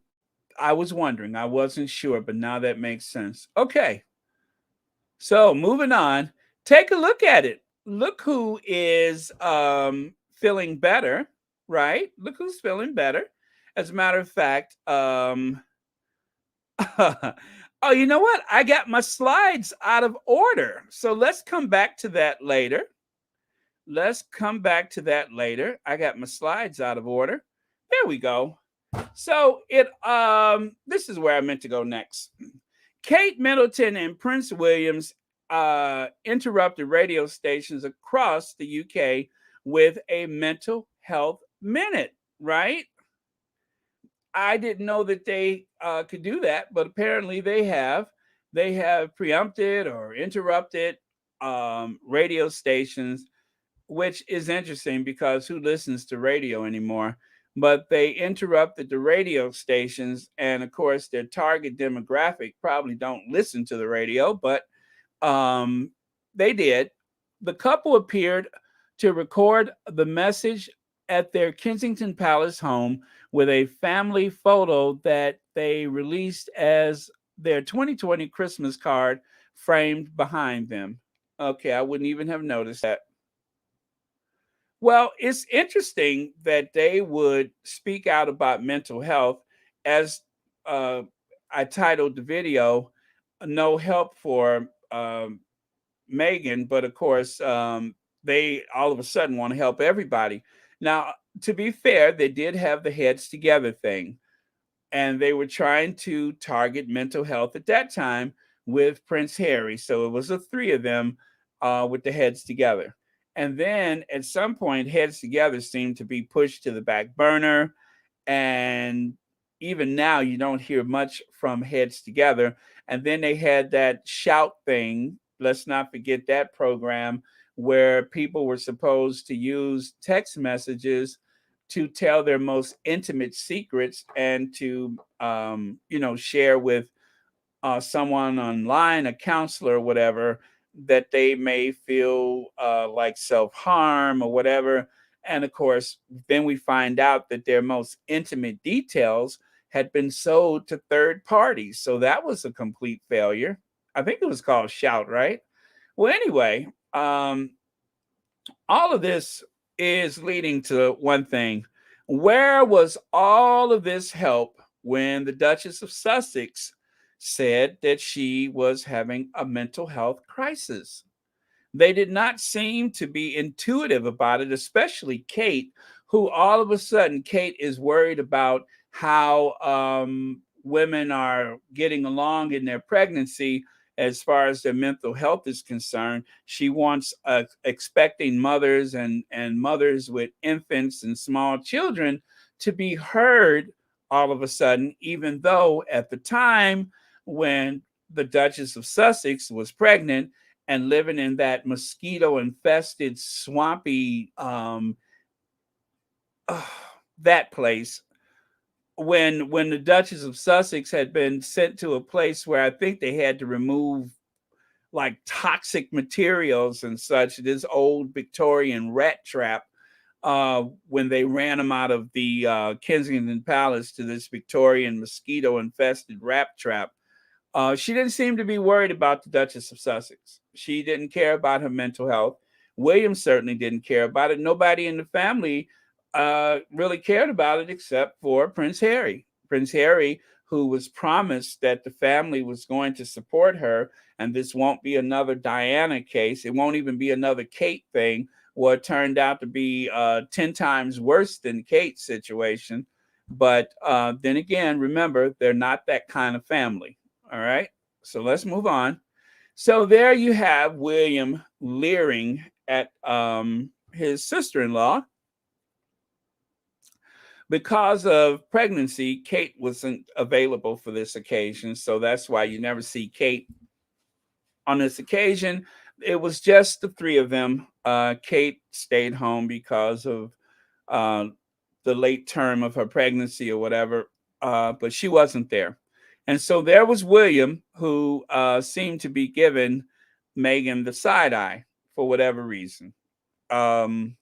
Speaker 1: I was wondering, I wasn't sure, but now that makes sense. Okay, so moving on, take a look at it. Look who is feeling better, right? Look who's feeling better. As a matter of fact, oh, you know what? I got my slides out of order. So let's come back to that later. Let's come back to that later. I got my slides out of order. There we go. So this is where I meant to go next. Kate Middleton and Prince Williams interrupted radio stations across the UK with a mental health minute, right? I didn't know that they could do that, but apparently they have. They have preempted or interrupted radio stations, which is interesting because who listens to radio anymore? But they interrupted the radio stations, and of course, their target demographic probably don't listen to the radio, but they did. The couple appeared to record the message at their Kensington Palace home with a family photo that they released as their 2020 Christmas card framed behind them. Okay, I wouldn't even have noticed that. Well, it's interesting that they would speak out about mental health as uh, I titled the video, No Help for Megan, but of course, they all of a sudden want to help everybody. Now, to be fair, they did have the heads together thing, and they were trying to target mental health at that time with Prince Harry. So it was the three of them with the heads together. And then at some point, heads together seemed to be pushed to the back burner. And even now, you don't hear much from heads together. And then they had that shout thing. Let's not forget that program where people were supposed to use text messages to tell their most intimate secrets and to share with someone online, a counselor or whatever, that they may feel like self-harm or whatever. And of course, then we find out that their most intimate details had been sold to third parties. So that was a complete failure. I think it was called Shout, right? Well, anyway, all of this is leading to one thing. Where was all of this help when the Duchess of Sussex said that she was having a mental health crisis? They did not seem to be intuitive about it, especially Kate, who all of a sudden, Kate is worried about how women are getting along in their pregnancy as far as their mental health is concerned. She wants expecting mothers and mothers with infants and small children to be heard all of a sudden, even though at the time when the Duchess of Sussex was pregnant and living in that mosquito infested, swampy, that place, when the Duchess of Sussex had been sent to a place where I think they had to remove like toxic materials and such, this old Victorian rat trap, when they ran them out of the Kensington Palace to this Victorian mosquito infested rat trap. She didn't seem to be worried about the Duchess of Sussex. She didn't care about her mental health. William certainly didn't care about it. Nobody in the family really cared about it except for Prince Harry. Prince Harry, who was promised that the family was going to support her, and this won't be another Diana case. It won't even be another Kate thing. Well, it turned out to be 10 times worse than Kate's situation. But then again, remember, they're not that kind of family. All right. So let's move on. So there you have William leering at his sister-in-law. Because of pregnancy, Kate wasn't available for this occasion. So that's why you never see Kate on this occasion. It was just the three of them. Kate stayed home because of uh, the late term of her pregnancy or whatever, but she wasn't there. And so there was William, who seemed to be giving Meghan the side eye for whatever reason. Um,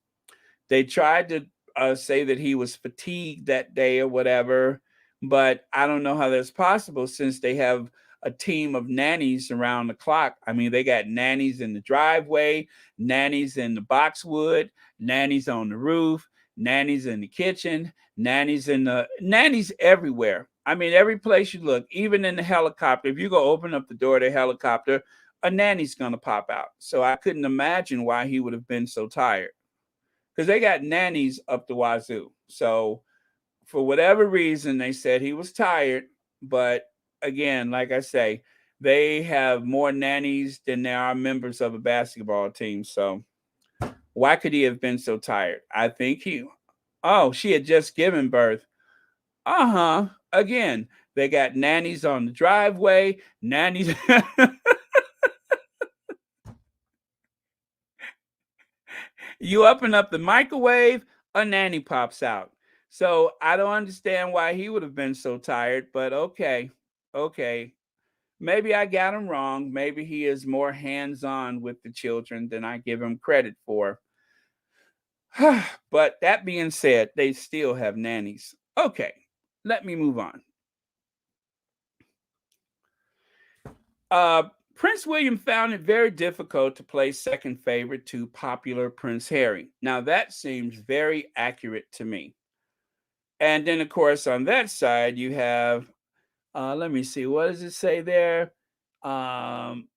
Speaker 1: they tried to say that he was fatigued that day or whatever, but I don't know how that's possible since they have a team of nannies around the clock. I mean, they got nannies in the driveway, nannies in the boxwood, nannies on the roof, nannies in the kitchen, nannies everywhere. I mean, every place you look, even in the helicopter, if you go open up the door of the helicopter, a nanny's going to pop out. So I couldn't imagine why he would have been so tired because they got nannies up the wazoo. So for whatever reason, they said he was tired. But again, like I say, they have more nannies than there are members of a basketball team. So why could he have been so tired? I think she had just given birth. Again, they got nannies on the driveway, nannies. You open up the microwave, a nanny pops out. So I don't understand why he would have been so tired, but okay. Okay. Maybe I got him wrong. Maybe he is more hands-on with the children than I give him credit for. But that being said, they still have nannies. Okay, let me move on. Prince William found it very difficult to play second favorite to popular Prince Harry. Now, that seems very accurate to me. And then, of course, on that side, you have, let me see, what does it say there? Um,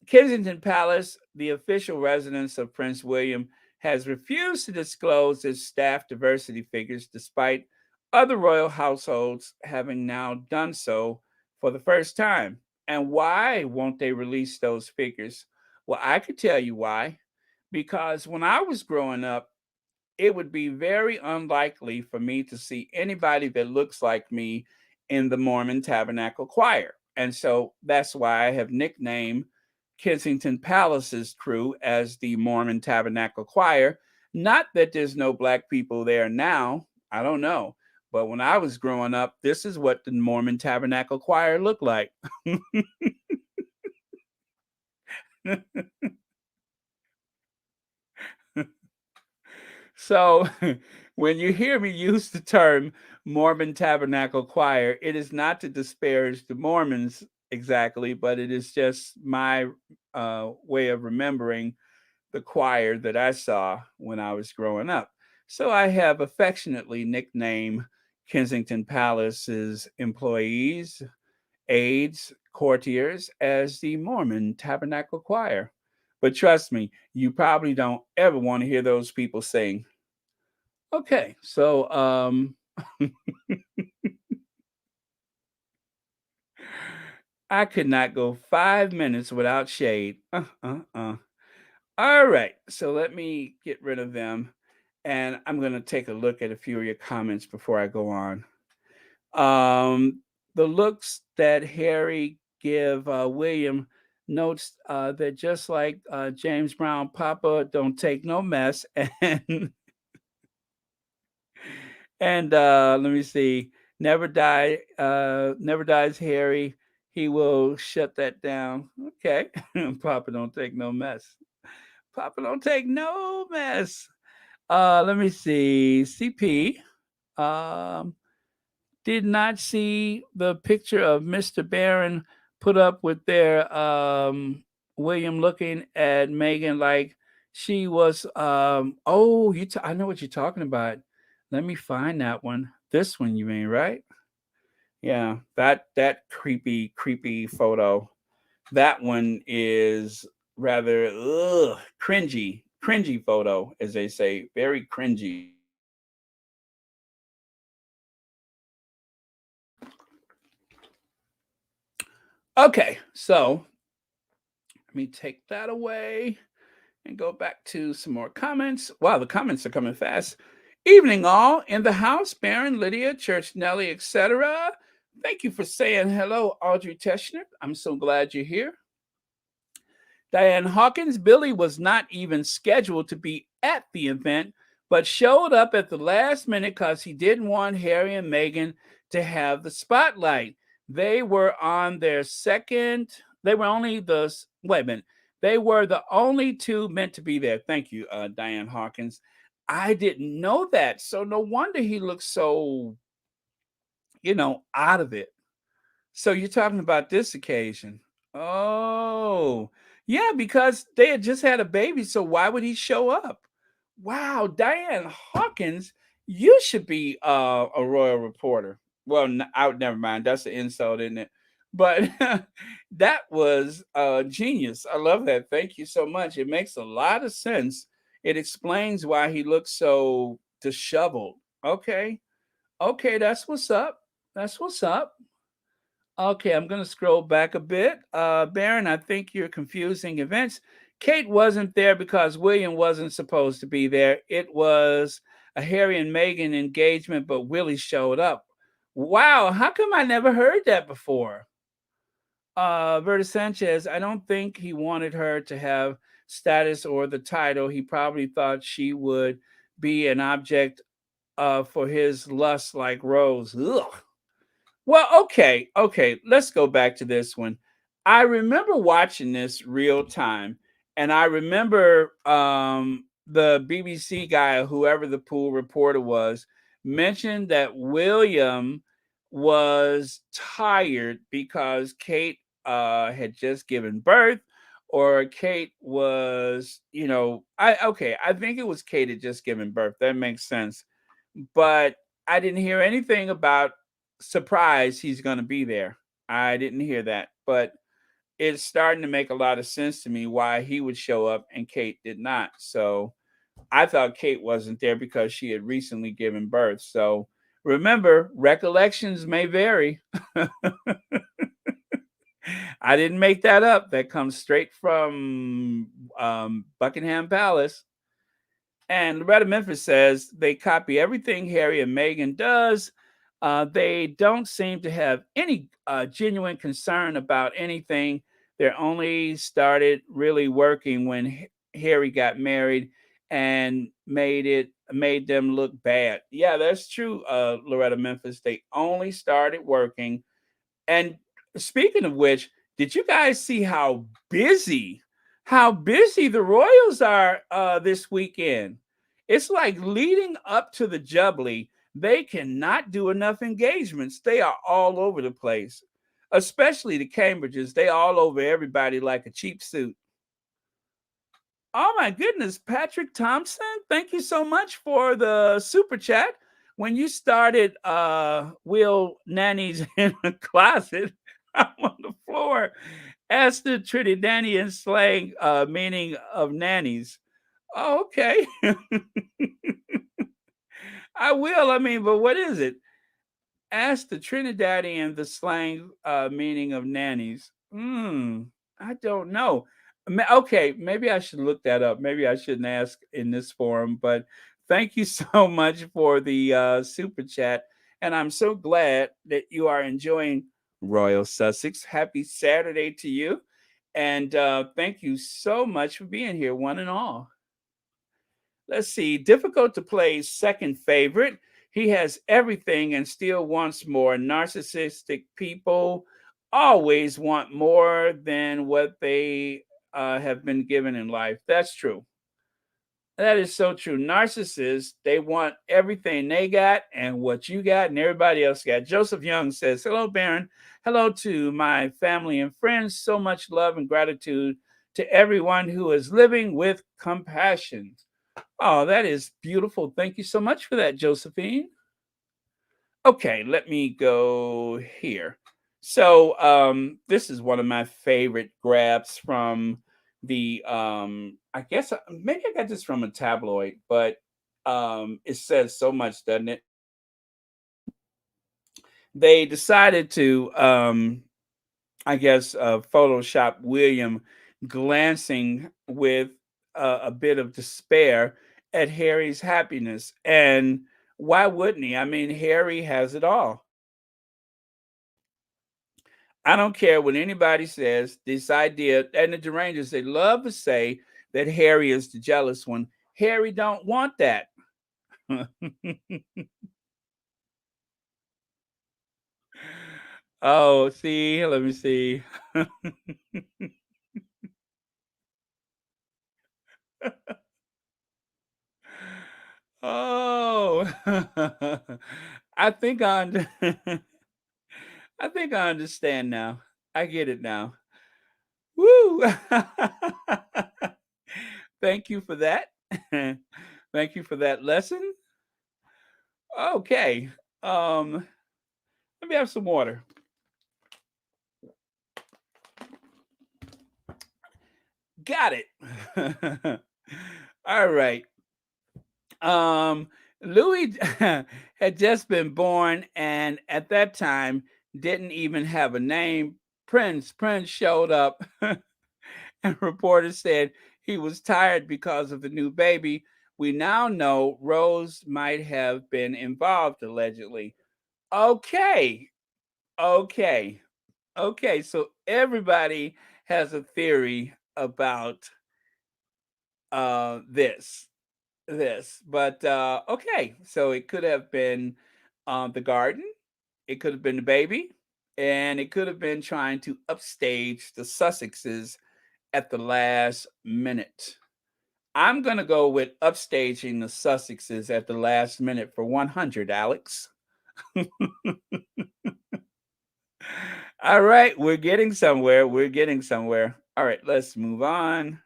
Speaker 1: Kensington Palace, the official residence of Prince William, has refused to disclose its staff diversity figures despite other royal households having now done so for the first time. And why won't they release those figures? Well, I could tell you why. Because when I was growing up, it would be very unlikely for me to see anybody that looks like me in the Mormon Tabernacle Choir. And so that's why I have nicknamed Kensington Palace's crew as the Mormon Tabernacle Choir. Not that there's no black people there now. I don't know. But when I was growing up, this is what the Mormon Tabernacle Choir looked like. So when you hear me use the term Mormon Tabernacle Choir, it is not to disparage the Mormons exactly, but it is just my way of remembering the choir that I saw when I was growing up. So I have affectionately nicknamed Kensington Palace's employees, aides, courtiers as the Mormon Tabernacle Choir. But trust me, you probably don't ever want to hear those people sing. Okay, so I could not go 5 minutes without shade. All right, so let me get rid of them, and I'm going to take a look at a few of your comments before I go on. The looks that Harry give William notes that just like James Brown, Papa don't take no mess, and let me see, never dies Harry. He will shut that down. Okay, Papa don't take no mess. Papa don't take no mess. Let me see, CP. Um, did not see the picture of Mr. Barron put up with their William looking at Meghan like she was oh I know what you're talking about. Let me find that one. This one you mean, right? Yeah, that creepy photo. That one is rather cringy photo, as they say, very cringy. Okay, so let me take that away and go back to some more comments. Wow, the comments are coming fast. Evening, all in the house, Baron, Lydia, Church Nelly, etc. Thank you for saying hello, Audrey Teschner. I'm so glad you're here. Diane Hawkins, Billy was not even scheduled to be at the event, but showed up at the last minute because he didn't want Harry and Meghan to have the spotlight. They were on their second, they were only the, wait a minute, they were the only two meant to be there. Thank you, Diane Hawkins. I didn't know that. So no wonder he looks so, out of it. So you're talking about this occasion. Oh, yeah, because they had just had a baby. So why would he show up? Wow, Diane Hawkins, you should be a royal reporter. Well, never mind. That's an insult, isn't it? But that was genius. I love that. Thank you so much. It makes a lot of sense. It explains why he looks so disheveled. Okay. Okay, that's what's up. That's what's up. Okay, I'm going to scroll back a bit. Baron, I think you're confusing events. Kate wasn't there because William wasn't supposed to be there. It was a Harry and Meghan engagement, but Willie showed up. Wow, how come I never heard that before? Verta Sanchez, I don't think he wanted her to have status or the title. He probably thought she would be an object for his lust like Rose. Ugh. Well, okay, let's go back to this one. I remember watching this real time, and I remember the BBC guy, whoever the pool reporter was, mentioned that William was tired because Kate had just given birth, or Kate was, I think it was Kate had just given birth. That makes sense. But I didn't hear anything about surprise he's going to be there. I didn't hear that, but it's starting to make a lot of sense to me why he would show up and Kate did not. So I thought Kate wasn't there because she had recently given birth. So remember, recollections may vary. I didn't make that up. That comes straight from Buckingham Palace. And Loretta Memphis says they copy everything Harry and Meghan does. They don't seem to have any genuine concern about anything. They're only started really working when Harry got married and made them look bad. Yeah, that's true, Loretta Memphis. They only started working. And speaking of which, did you guys see how busy the Royals are this weekend? It's like leading up to the Jubilee, they cannot do enough engagements. They are all over the place, especially the Cambridges. They all over everybody like a cheap suit. Oh my goodness, Patrick Thompson, thank you so much for the super chat. When you started Will Nanny's in the closet, I'm on the floor. Ask the Trinidadian slang meaning of nannies. Oh, okay. I will. I mean, but what is it? Ask the Trinidadian the slang meaning of nannies. I don't know. Okay, maybe I should look that up. Maybe I shouldn't ask in this forum, but thank you so much for the super chat. And I'm so glad that you are enjoying Royal Sussex. Happy Saturday to you. And thank you so much for being here, one and all. Let's see. Difficult to play second favorite. He has everything and still wants more. Narcissistic people always want more than what they have been given in life. That's true. That is so true. Narcissists, they want everything they got and what you got and everybody else got. Joseph Young says, hello, Baron. Hello to my family and friends. So much love and gratitude to everyone who is living with compassion. Oh, that is beautiful. Thank you so much for that, Josephine. Okay, let me go here. So this is one of my favorite grabs from the I guess maybe I got this from a tabloid, but it says so much, doesn't it? They decided to I guess Photoshop William glancing with a bit of despair at Harry's happiness. And why wouldn't he? I mean, Harry has it all. I don't care what anybody says. This idea, and the derangers, they love to say that Harry is the jealous one. Harry don't want that. Oh, see, let me see. Oh, I think I think I understand now. I get it now. Woo! Thank you for that. Thank you for that lesson. Okay. Let me have some water. Got it. All right. Louis had just been born and at that time didn't even have a name. Prince showed up and reporters said he was tired because of the new baby. We now know Rose might have been involved allegedly. Okay. Okay. Okay. So everybody has a theory about this. But okay, so it could have been the garden, it could have been the baby, and it could have been trying to upstage the Sussexes at the last minute. I'm gonna go with upstaging the Sussexes at the last minute for 100, Alex. All right, we're getting somewhere. We're getting somewhere. All right, let's move on.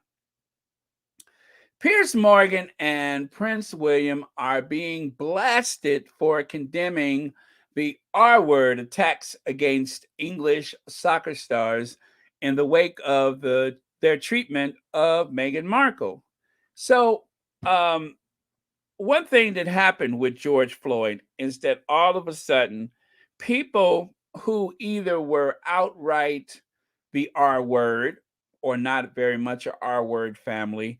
Speaker 1: Piers Morgan and Prince William are being blasted for condemning the R word attacks against English soccer stars in the wake of their treatment of Meghan Markle. So, um, one thing that happened with George Floyd is that all of a sudden, people who either were outright the R word or not very much a R word family,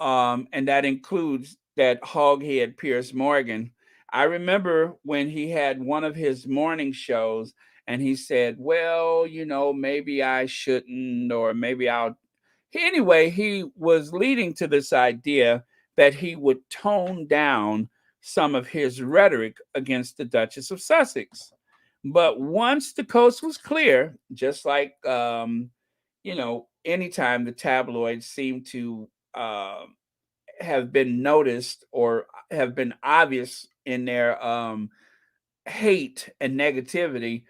Speaker 1: and that includes that hoghead Piers Morgan. I remember when he had one of his morning shows and he said, well, maybe I shouldn't, or maybe I'll. Anyway, he was leading to this idea that he would tone down some of his rhetoric against the Duchess of Sussex. But once the coast was clear, just like, anytime the tabloids seem to have been noticed or have been obvious in their hate and negativity,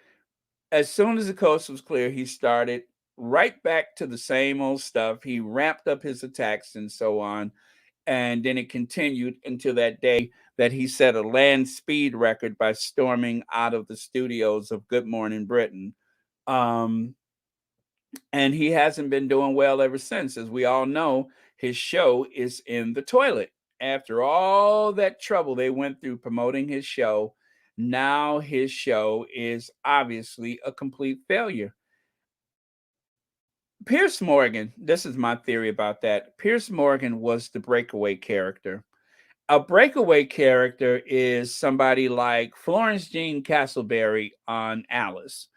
Speaker 1: as soon as the coast was clear, he started right back to the same old stuff. He ramped up his attacks and so on. And then it continued until that day that he set a land speed record by storming out of the studios of Good Morning Britain. Um, and he hasn't been doing well ever since. As we all know, his show is in the toilet. After all that trouble they went through promoting his show, now his show is obviously a complete failure. Pierce Morgan, this is my theory about that. Pierce Morgan was the breakaway character. A breakaway character is somebody like Florence Jean Castleberry on Alice,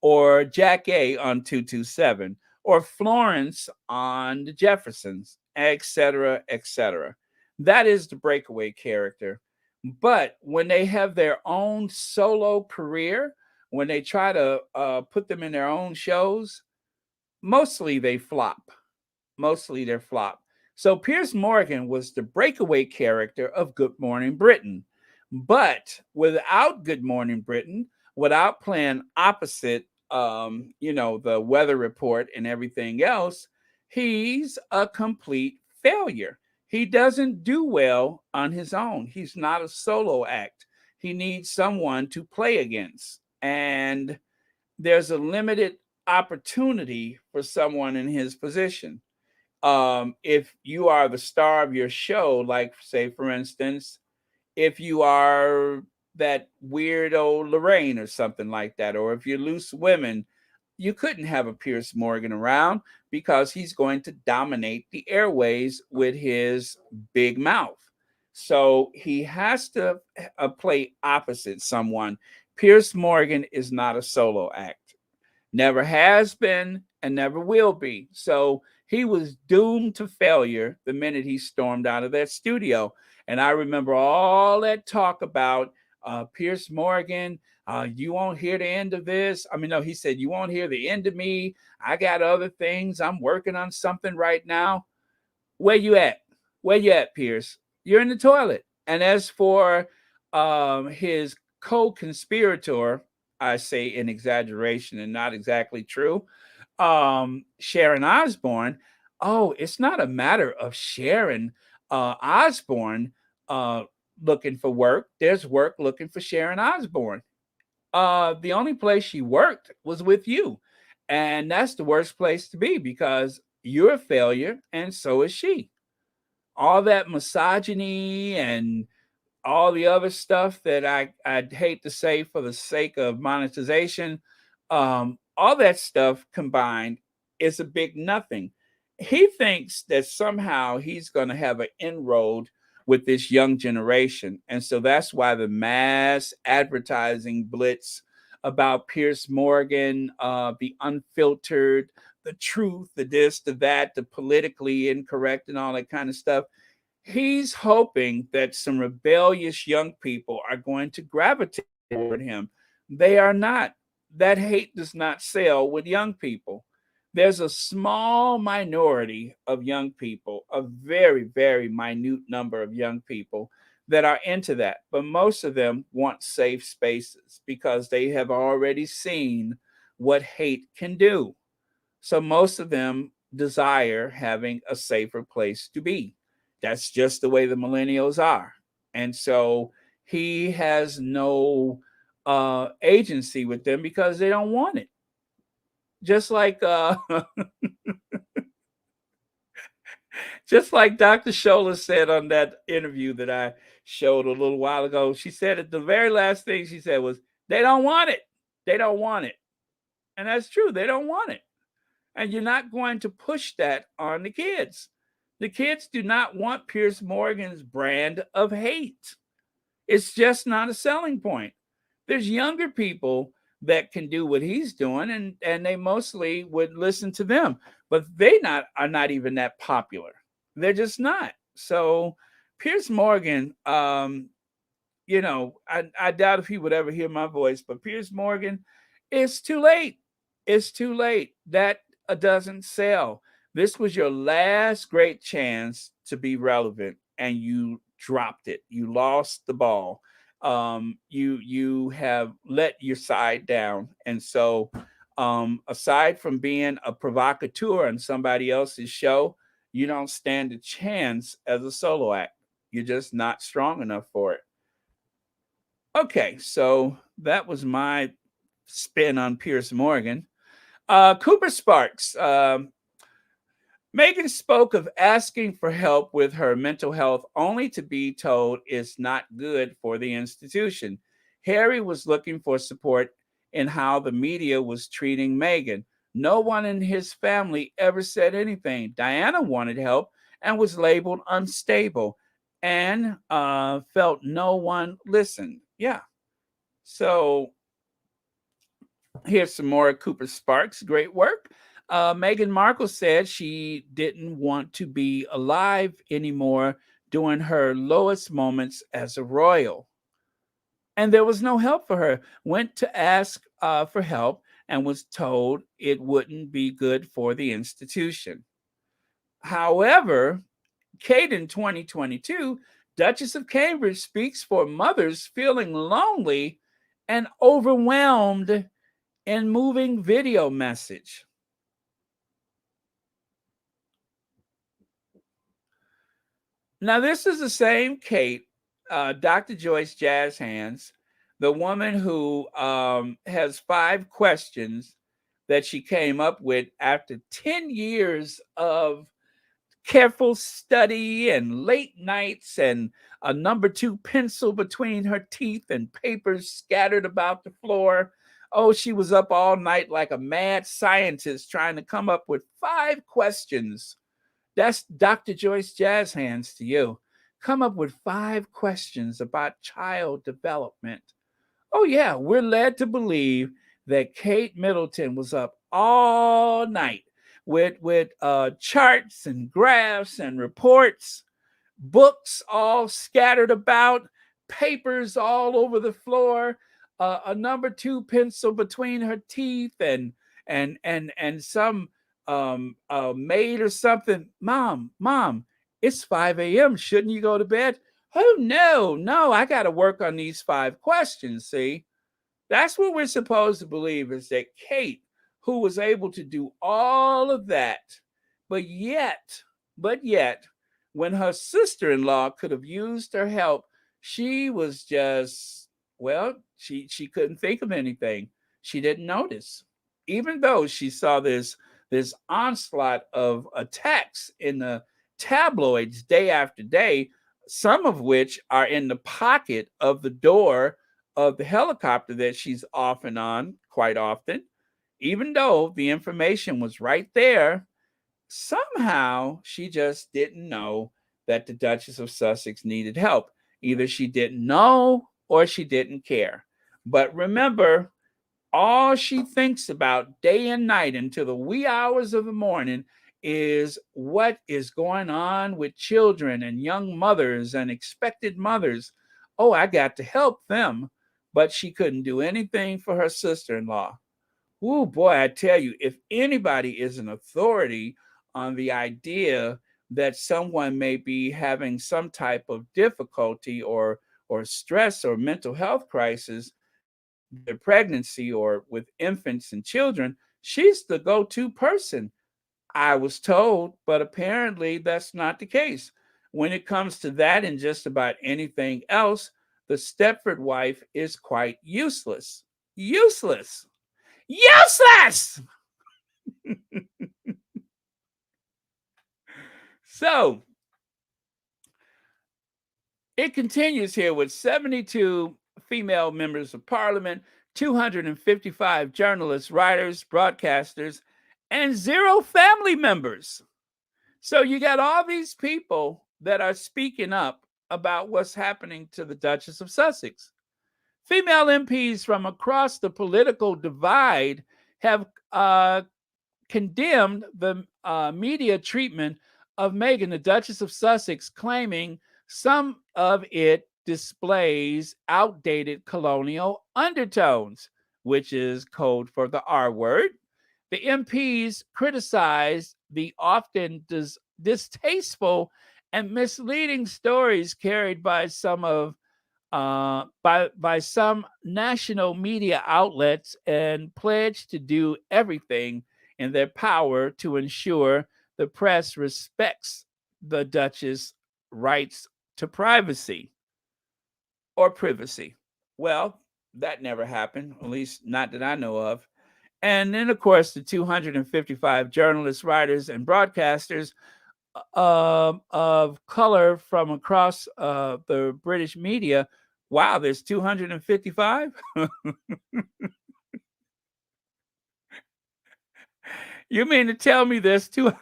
Speaker 1: or Jack A on 227, or Florence on the Jeffersons, etc., etc. That is the breakaway character. But when they have their own solo career, when they try to put them in their own shows, mostly they flop. Mostly they're flop. So Piers Morgan was the breakaway character of Good Morning Britain. But without Good Morning Britain, without playing opposite, the weather report and everything else, he's a complete failure. He doesn't do well on his own. He's not a solo act. He needs someone to play against. And there's a limited opportunity for someone in his position. If you are the star of your show, like say for instance, if you are that weirdo Lorraine or something like that, or if you're Loose Women, you couldn't have a Pierce Morgan around because he's going to dominate the airways with his big mouth. So he has to play opposite someone. Pierce Morgan is not a solo act. Never has been and never will be. So he was doomed to failure the minute he stormed out of that studio. And I remember all that talk about Pierce Morgan. You won't hear the end of this. I mean, no, he said, you won't hear the end of me. I got other things. I'm working on something right now. Where you at? Where you at, Pierce? You're in the toilet. And as for his co-conspirator, I say in exaggeration and not exactly true, Sharon Osbourne. Oh, it's not a matter of Sharon Osbourne uh, looking for work. There's work looking for Sharon Osbourne. The only place she worked was with you. And that's the worst place to be because you're a failure and so is she. All that misogyny and all the other stuff that I'd hate to say for the sake of monetization, all that stuff combined is a big nothing. He thinks that somehow he's going to have an inroad with this young generation. And so that's why the mass advertising blitz about Pierce Morgan, the unfiltered, the truth, the this, the that, the politically incorrect, and all that kind of stuff. He's hoping that some rebellious young people are going to gravitate toward him. They are not. That hate does not sell with young people. There's a small minority of young people, a very, very minute number of young people that are into that. But most of them want safe spaces because they have already seen what hate can do. So most of them desire having a safer place to be. That's just the way the millennials are. And so he has no agency with them because they don't want it. Just like just like Dr. Shola said on that interview that I showed a little while ago. She said that the very last thing she said was, they don't want it. They don't want it. And that's true. They don't want it. And you're not going to push that on the kids. The kids do not want Piers Morgan's brand of hate. It's just not a selling point. There's younger people that can do what he's doing, and they mostly would listen to them, but are not even that popular. They're just not. So Piers Morgan, I doubt if he would ever hear my voice, but Piers Morgan, it's too late. It's too late. That doesn't sell. This was your last great chance to be relevant, and you dropped it. You lost the ball. You have let your side down, and so aside from being a provocateur on somebody else's show, you don't stand a chance as a solo act. You're just not strong enough for it. Okay, so that was my spin on Piers Morgan. Cooper Sparks. Meghan spoke of asking for help with her mental health only to be told it's not good for the institution. Harry was looking for support in how the media was treating Meghan. No one in his family ever said anything. Diana wanted help and was labeled unstable and felt no one listened. Yeah. So here's some more Cooper Sparks. Great work. Meghan Markle said she didn't want to be alive anymore during her lowest moments as a royal. And there was no help for her. Went to ask for help and was told it wouldn't be good for the institution. However, Kate in 2022, Duchess of Cambridge speaks for mothers feeling lonely and overwhelmed in moving video message. Now, this is the same Kate, Dr. Joyce Jazz Hands, the woman who has 5 questions that she came up with after 10 years of careful study and late nights and a number 2 pencil between her teeth and papers scattered about the floor. Oh, she was up all night like a mad scientist trying to come up with 5 questions. That's Dr. Joyce Jazz Hands to you. Come up with 5 questions about child development. Oh, yeah, we're led to believe that Kate Middleton was up all night with charts and graphs and reports, books all scattered about, papers all over the floor, a number 2 pencil between her teeth, and some maid or something. Mom, it's 5 a.m. Shouldn't you go to bed? Oh, no, I got to work on these 5 questions. See, that's what we're supposed to believe, is that Kate, who was able to do all of that, but yet, when her sister-in-law could have used her help, she was just, well, she couldn't think of anything. She didn't notice. Even though she saw this onslaught of attacks in the tabloids day after day, some of which are in the pocket of the door of the helicopter that she's off and on quite often, even though the information was right there, somehow she just didn't know that the Duchess of Sussex needed help. Either she didn't know or she didn't care. But remember, all she thinks about day and night until the wee hours of the morning is what is going on with children and young mothers and expected mothers. Oh, I got to help them. But she couldn't do anything for her sister-in-law. Oh, boy, I tell you, if anybody is an authority on the idea that someone may be having some type of difficulty or stress or mental health crisis, their pregnancy or with infants and children, she's the go-to person, I was told, but apparently that's not the case. When it comes to that and just about anything else, the Stepford wife is quite useless. Useless. Useless! So it continues here with 72 female members of parliament, 255 journalists, writers, broadcasters, and 0 family members. So you got all these people that are speaking up about what's happening to the Duchess of Sussex. Female MPs from across the political divide have condemned the media treatment of Meghan, the Duchess of Sussex, claiming some of it displays outdated colonial undertones, which is code for the R word. The MPs criticized the often distasteful and misleading stories carried by some of by some national media outlets and pledged to do everything in their power to ensure the press respects the Duchess' rights to privacy or privacy. Well, that never happened, at least not that I know of. And then, of course, the 255 journalists, writers, and broadcasters of color from across the British media. Wow, there's 255? You mean to tell me there's two?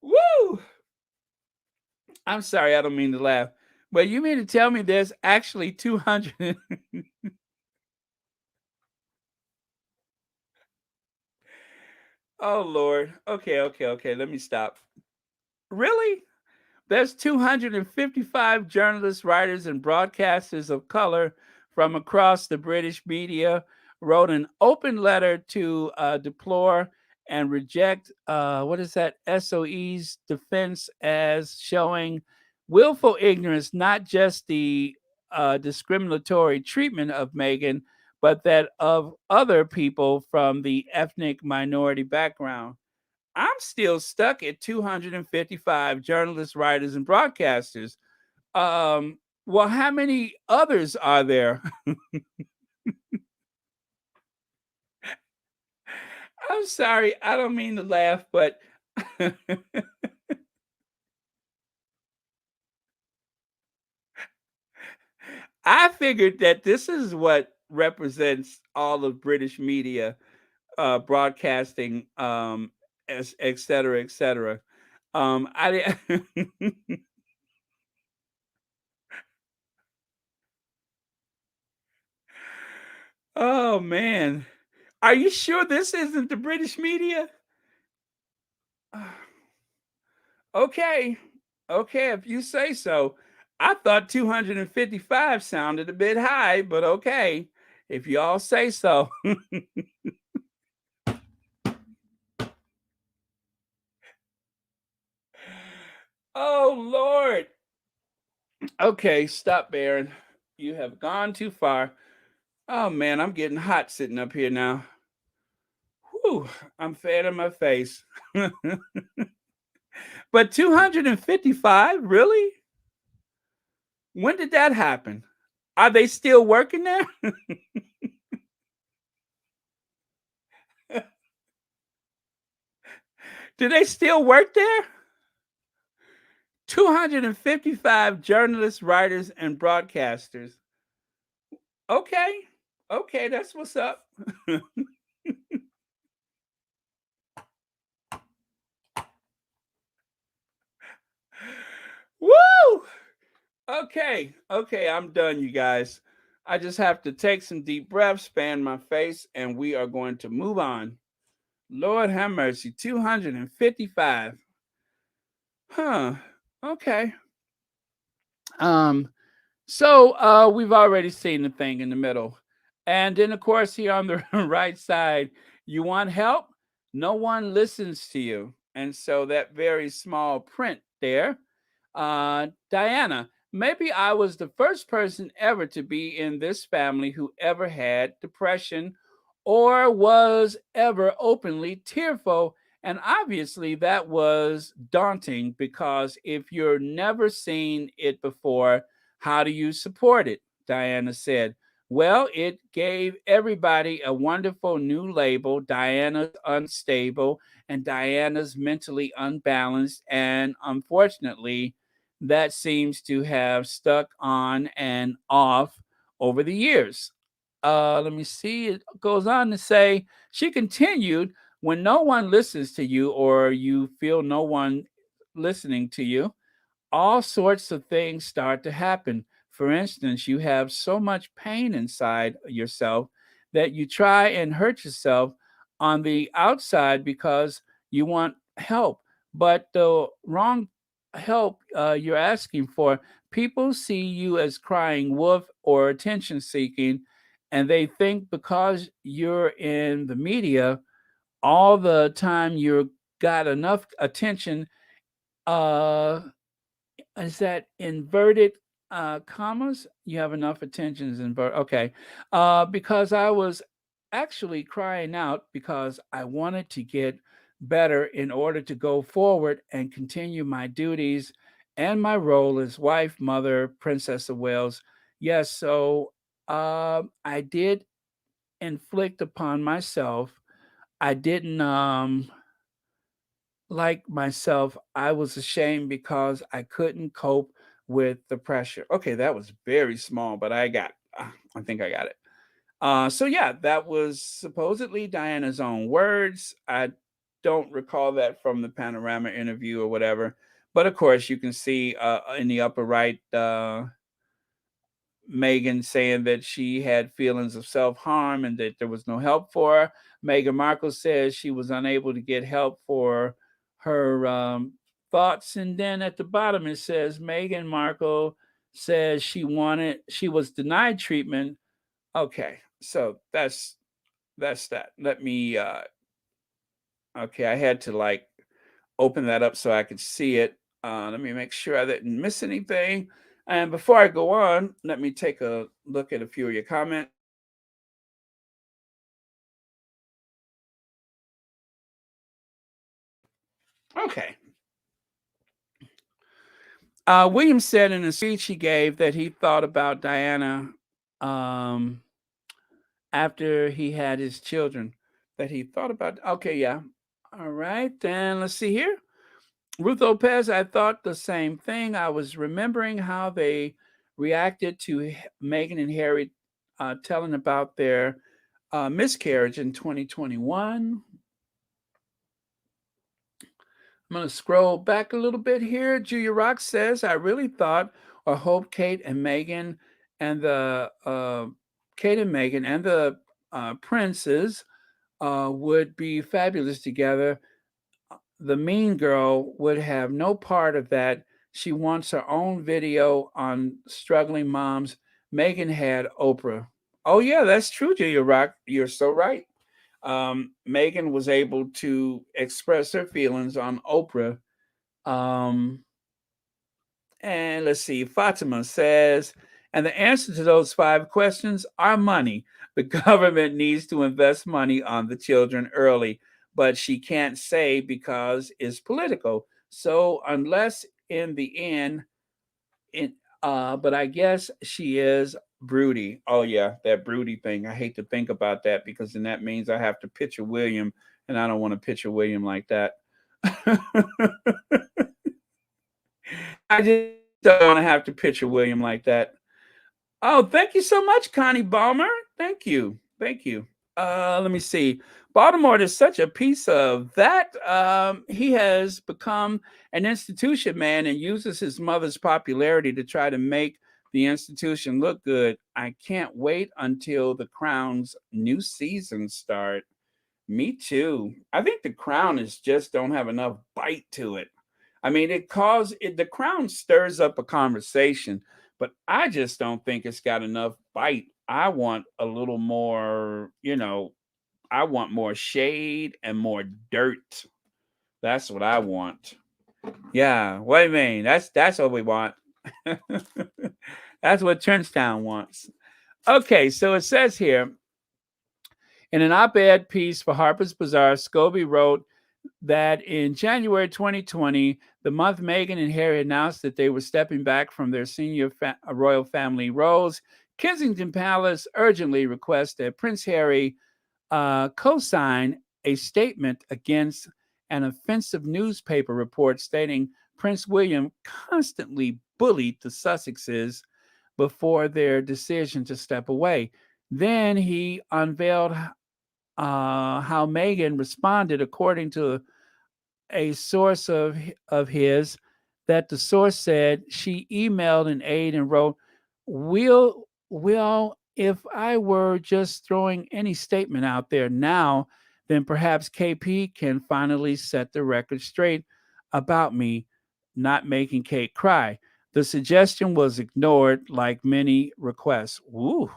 Speaker 1: Woo! I'm sorry, I don't mean to laugh. But you mean to tell me there's actually 200? Oh, Lord. Okay. Let me stop. Really? There's 255 journalists, writers, and broadcasters of color from across the British media wrote an open letter to deplore and reject what is that SOE's defense as showing willful ignorance, not just the discriminatory treatment of Meghan, but that of other people from the ethnic minority background. I'm still stuck at 255 journalists, writers, and broadcasters. Well, how many others are there? I'm sorry, I don't mean to laugh, but I figured that this is what represents all of British media, broadcasting, et cetera, et cetera. I oh man, are you sure this isn't the British media? Okay, okay, if you say so. I thought 255 sounded a bit high, but okay, if y'all say so. Oh Lord. Okay, stop, Baron. You have gone too far. Oh man, I'm getting hot sitting up here now. Whew, I'm fanning my face. But 255, really? When did that happen? Are they still working there? Do they still work there? 255 journalists, writers, and broadcasters. Okay. Okay, that's what's up. Woo! Okay, I'm done, you guys. I just have to take some deep breaths, fan my face, and we are going to move on. Lord have mercy, 255. Huh. Okay. Um, so we've already seen the thing in the middle. And then of course here on the right side, you want help? No one listens to you. And so that very small print there, Diana, Maybe I was the first person ever to be in this family who ever had depression or was ever openly tearful. And obviously, that was daunting because if you're never seen it before, how do you support it? Diana said. Well, it gave everybody a wonderful new label, Diana's unstable and Diana's mentally unbalanced. And unfortunately, that seems to have stuck on and off over the years. Let me see. It goes on to say, she continued, when no one listens to you or you feel no one listening to you, all sorts of things start to happen. For instance, you have so much pain inside yourself that you try and hurt yourself on the outside because you want help, but the wrong help you're asking for. People see you as crying wolf or attention seeking, and they think because you're in the media all the time, you got enough attention. Uh, is that inverted commas? You have enough attention is invert. Okay. Because I was actually crying out because I wanted to get better in order to go forward and continue my duties and my role as wife, mother, Princess of Wales. Yes, so I did inflict upon myself. I didn't like myself. I was ashamed because I couldn't cope with the pressure. Okay, that was very small, but I think I got it. So yeah, that was supposedly Diana's own words. I don't recall that from the Panorama interview or whatever, but of course you can see in the upper right, Meghan saying that she had feelings of self harm and that there was no help for her. Meghan Markle says she was unable to get help for her thoughts. And then at the bottom it says Meghan Markle says she was denied treatment. Okay, so that's that. Let me okay, I had to like open that up so I could see it. Let me make sure I didn't miss anything. And before I go on, let me take a look at a few of your comments. Okay. William said in a speech he gave that he thought about Diana um, after he had his children. That he thought about. Okay, yeah. All right. Then let's see here. Ruth Lopez, I thought the same thing. I was remembering how they reacted to Meghan and Harry telling about their miscarriage in 2021. I'm going to scroll back a little bit here. Julia Rock says, I really thought or hoped and the Kate and Meghan and the princes would be fabulous together. The mean girl would have no part of that. She wants her own video on struggling moms. Meghan had Oprah. Oh yeah, that's true, Julia Rock. You're so right. Meghan was able to express her feelings on Oprah. Um, and let's see, Fatima says, and the answer to those 5 questions are money. The government needs to invest money on the children early, but she can't say because it's political. So unless in the end, but I guess she is broody. Oh yeah, that broody thing. I hate to think about that because then that means I have to picture William, and I don't want to picture William like that. I just don't want to have to picture William like that. Oh, thank you so much, Connie Balmer. Thank you. Thank you. Let me see. Baltimore is such a piece of that. He has become an institution man and uses his mother's popularity to try to make the institution look good. I can't wait until the Crown's new season start. Me too. I think the Crown is just don't have enough bite to it. I mean, the Crown stirs up a conversation, but I just don't think it's got enough bite. I want a little more, I want more shade and more dirt. That's what I want. Yeah, what do you mean? That's what we want. That's what Trenchtown wants. Okay, so it says here in an op-ed piece for Harper's Bazaar, Scobie wrote that in January 2020, the month Meghan and Harry announced that they were stepping back from their senior royal family roles, Kensington Palace urgently requests that Prince Harry co-sign a statement against an offensive newspaper report stating Prince William constantly bullied the Sussexes before their decision to step away. Then he unveiled how Meghan responded, according to a source of his, that the source said she emailed an aide and wrote, "Well, if I were just throwing any statement out there now, then perhaps KP can finally set the record straight about me not making Kate cry." The suggestion was ignored, like many requests. Ooh.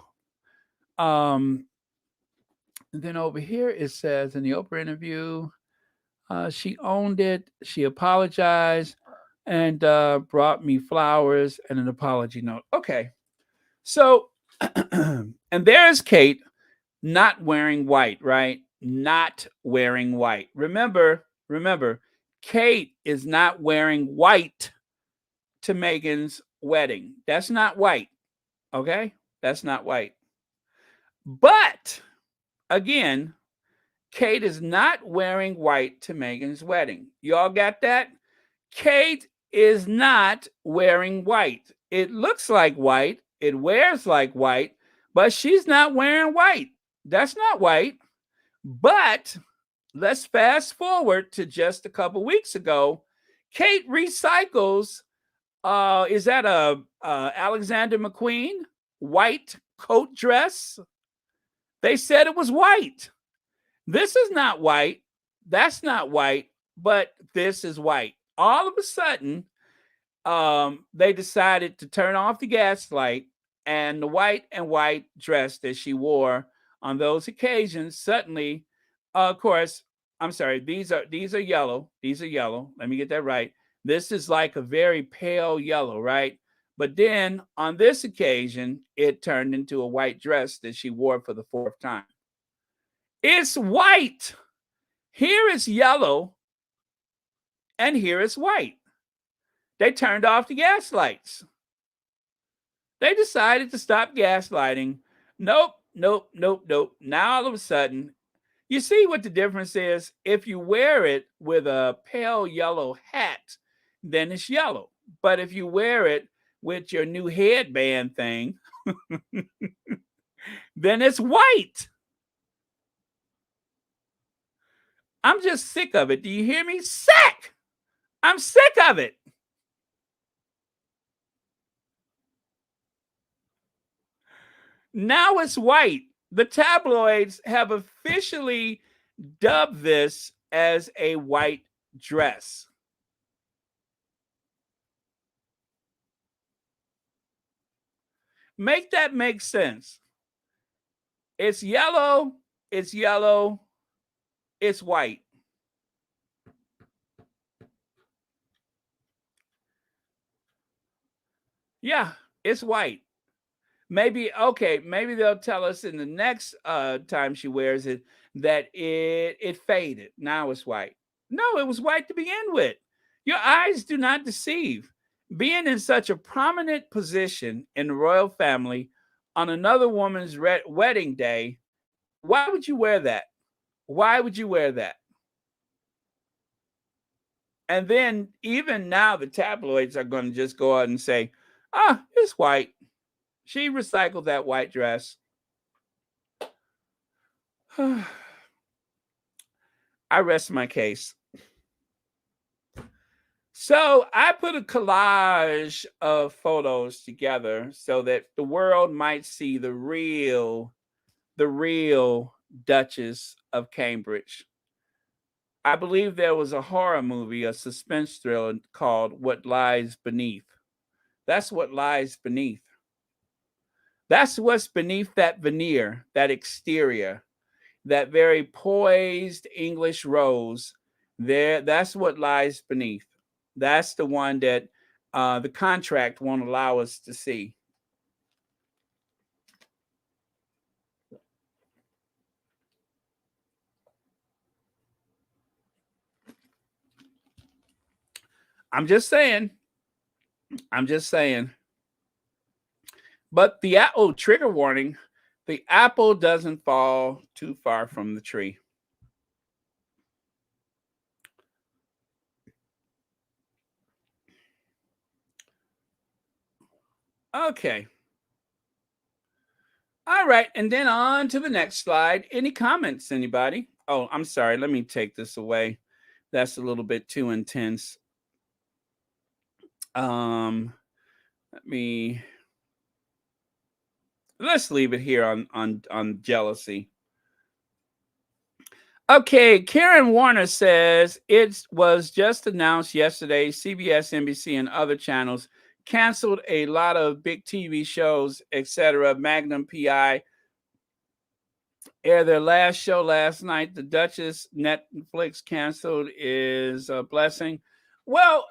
Speaker 1: Then over here it says in the Oprah interview, she owned it. She apologized and brought me flowers and an apology note. Okay. So, and there's Kate not wearing white, right? Not wearing white. Remember, Kate is not wearing white to Meghan's wedding. That's not white. Okay? That's not white. But again, Kate is not wearing white to Meghan's wedding. Y'all got that? Kate is not wearing white. It looks like white. It wears like white, but she's not wearing white. That's not white. But let's fast forward to just a couple weeks ago. Kate recycles. Is that a Alexander McQueen white coat dress? They said it was white. This is not white. That's not white, but this is white. All of a sudden, they decided to turn off the gaslight, and the white dress that she wore on those occasions suddenly, of course, I'm sorry, these are yellow. These are yellow. Let me get that right. This is like a very pale yellow, right? But then on this occasion, it turned into a white dress that she wore for the fourth time. It's white. Here is yellow, and here is white. They turned off the gas lights. They decided to stop gaslighting. Nope. Now all of a sudden, you see what the difference is? If you wear it with a pale yellow hat, then it's yellow. But if you wear it with your new headband thing, then it's white. I'm just sick of it. Do you hear me? Sick! I'm sick of it. Now it's white. The tabloids have officially dubbed this as a white dress. Make that make sense. It's yellow, it's white. Yeah, it's white. Maybe they'll tell us in the next time she wears it that it faded. Now it's white. No, it was white to begin with. Your eyes do not deceive. Being in such a prominent position in the royal family on another woman's wedding day, why would you wear that? Why would you wear that? And then even now the tabloids are going to just go out and say, it's white. She recycled that white dress. I rest my case. So I put a collage of photos together so that the world might see the real Duchess of Cambridge. I believe there was a horror movie, a suspense thriller called What Lies Beneath. That's what lies beneath. That's what's beneath that veneer, that exterior, that very poised English rose. That's what lies beneath. That's the one that the contract won't allow us to see. I'm just saying. I'm just saying. But the trigger warning, the apple doesn't fall too far from the tree. Okay. All right, and then on to the next slide. Any comments, anybody? Oh, I'm sorry. Let me take this away. That's a little bit too intense. Let's leave it here on jealousy. Okay, Karen Warner says it was just announced yesterday. CBS, NBC, and other channels canceled a lot of big TV shows, etc. Magnum PI aired their last show last night. The Duchess, Netflix canceled, is a blessing. Well,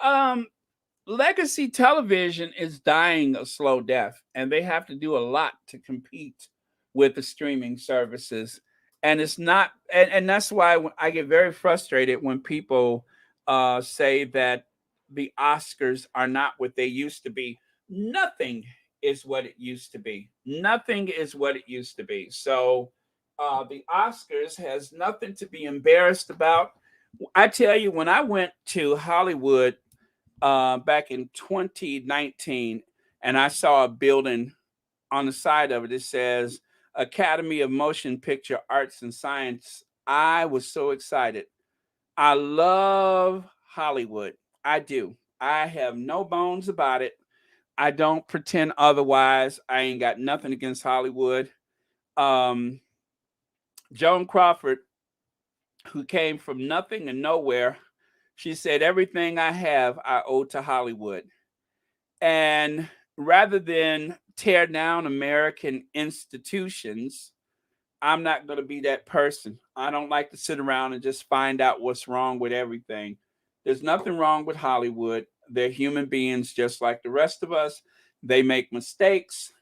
Speaker 1: legacy television is dying a slow death, and they have to do a lot to compete with the streaming services. And it's not, and that's why I get very frustrated when people say that the Oscars are not what they used to be. Nothing is what it used to be. Nothing is what it used to be. So the Oscars has nothing to be embarrassed about. I tell you, when I went to Hollywood back in 2019, and I saw a building on the side of it. It says Academy of Motion Picture Arts and Science. I was so excited. I love Hollywood. I do. I have no bones about it. I don't pretend otherwise. I ain't got nothing against Hollywood. Joan Crawford, who came from nothing and nowhere, she said, everything I have, I owe to Hollywood. And rather than tear down American institutions, I'm not going to be that person. I don't like to sit around and just find out what's wrong with everything. There's nothing wrong with Hollywood. They're human beings just like the rest of us. They make mistakes.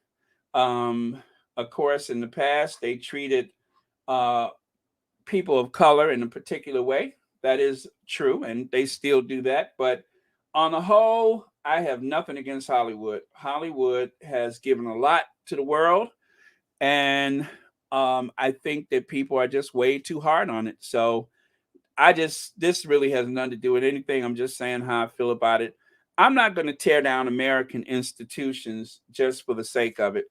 Speaker 1: Of course, in the past, they treated people of color in a particular way. That is true, and they still do that. But on the whole, I have nothing against Hollywood. Hollywood has given a lot to the world, and I think that people are just way too hard on it. So this really has nothing to do with anything. I'm just saying how I feel about it. I'm not going to tear down American institutions just for the sake of it.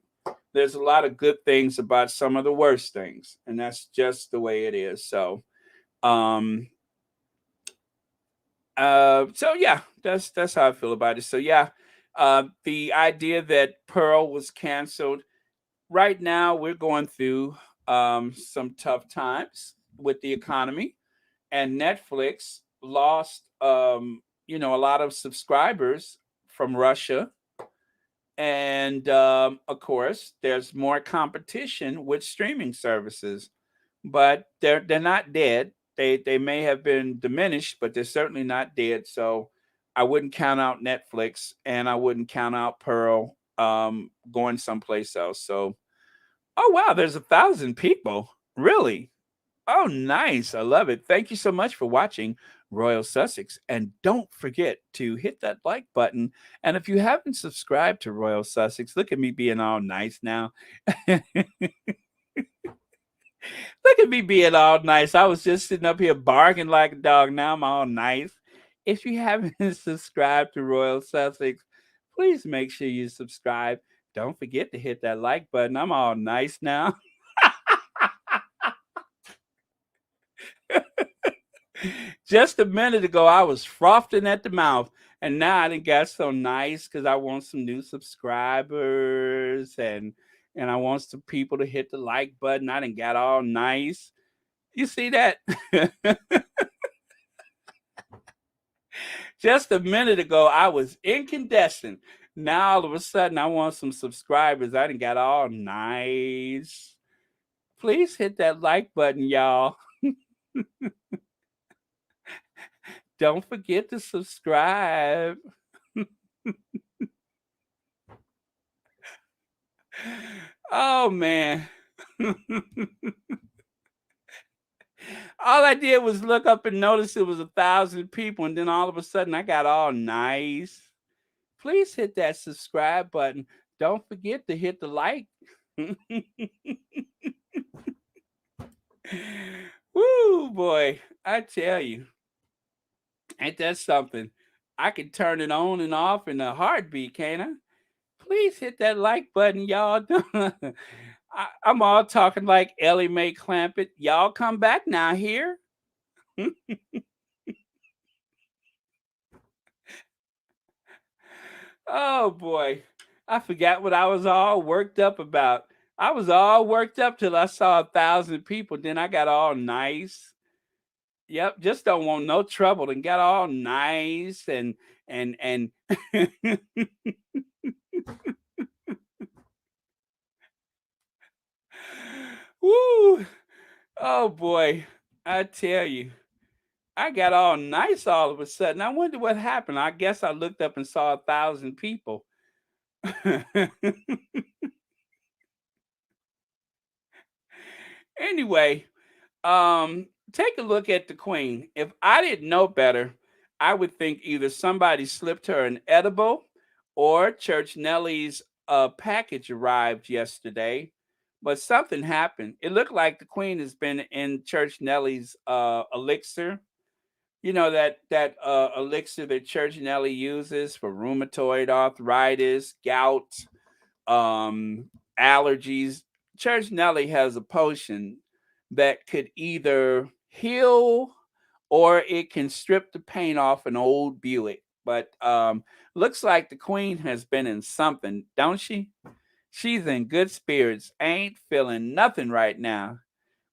Speaker 1: There's a lot of good things about some of the worst things, and that's just the way it is. So, so yeah, that's how I feel about it. So yeah, the idea that Pearl was canceled. Right now, we're going through some tough times with the economy, and Netflix lost, a lot of subscribers from Russia. And of course, there's more competition with streaming services, but they're not dead. They may have been diminished, but they're certainly not dead. So I wouldn't count out Netflix, and I wouldn't count out Pearl going someplace else. So, oh wow, there's 1,000 people. Really? Oh, nice. I love it. Thank you so much for watching Royal Sussex. And don't forget to hit that like button. And if you haven't subscribed to Royal Sussex, look at me being all nice now. Look at me being all nice. I was just sitting up here barking like a dog. Now I'm all nice. If you haven't subscribed to Royal Sussex, please make sure you subscribe. Don't forget to hit that like button. I'm all nice now. Just a minute ago, I was frothing at the mouth, and now I done got so nice because I want some new subscribers, and I want some people to hit the like button. I done got all nice. You see that? Just a minute ago, I was incandescent. Now all of a sudden, I want some subscribers. I done got all nice. Please hit that like button, y'all. Don't forget to subscribe. Oh man. All I did was look up and notice it was 1,000 people, and then all of a sudden I got all nice. Please hit that subscribe button. Don't forget to hit the like. Woo, boy. I tell you, ain't that something? I can turn it on and off in a heartbeat, can't I? Please hit that like button, y'all. I'm all talking like Ellie Mae Clampett. Y'all come back now here. Oh boy. I forgot what I was all worked up about. I was all worked up till I saw 1,000 people. Then I got all nice. Yep, just don't want no trouble and got all nice and woo. Oh boy. I tell you. I got all nice all of a sudden. I wonder what happened. I guess I looked up and saw 1,000 people. Anyway, take a look at the queen. If I didn't know better, I would think either somebody slipped her an edible or Church Nellie's package arrived yesterday. But something happened. It looked like the queen has been in Church Nellie's elixir. You know that elixir that Church Nellie uses for rheumatoid arthritis, gout, um, allergies. Church Nellie has a potion that could either heal or it can strip the paint off an old Buick. But looks like the queen has been in something, don't she? She's in good spirits. Ain't feeling nothing right now.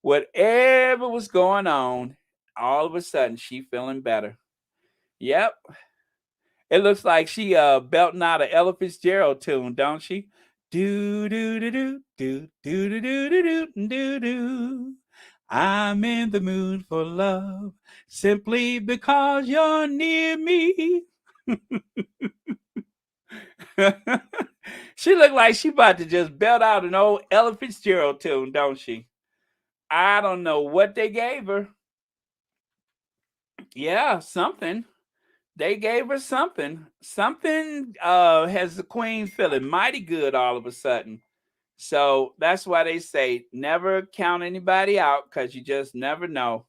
Speaker 1: Whatever was going on, all of a sudden she feeling better. Yep. It looks like she belting out an Ella Fitzgerald tune, don't she? Do do do do do do do do do do do do. I'm in the mood for love simply because you're near me. She looked like she about to just belt out an old Ella Fitzgerald tune, don't she? I don't know what they gave her. Yeah, something. They gave her something. Something has the queen feeling mighty good all of a sudden. So that's why they say never count anybody out because you just never know.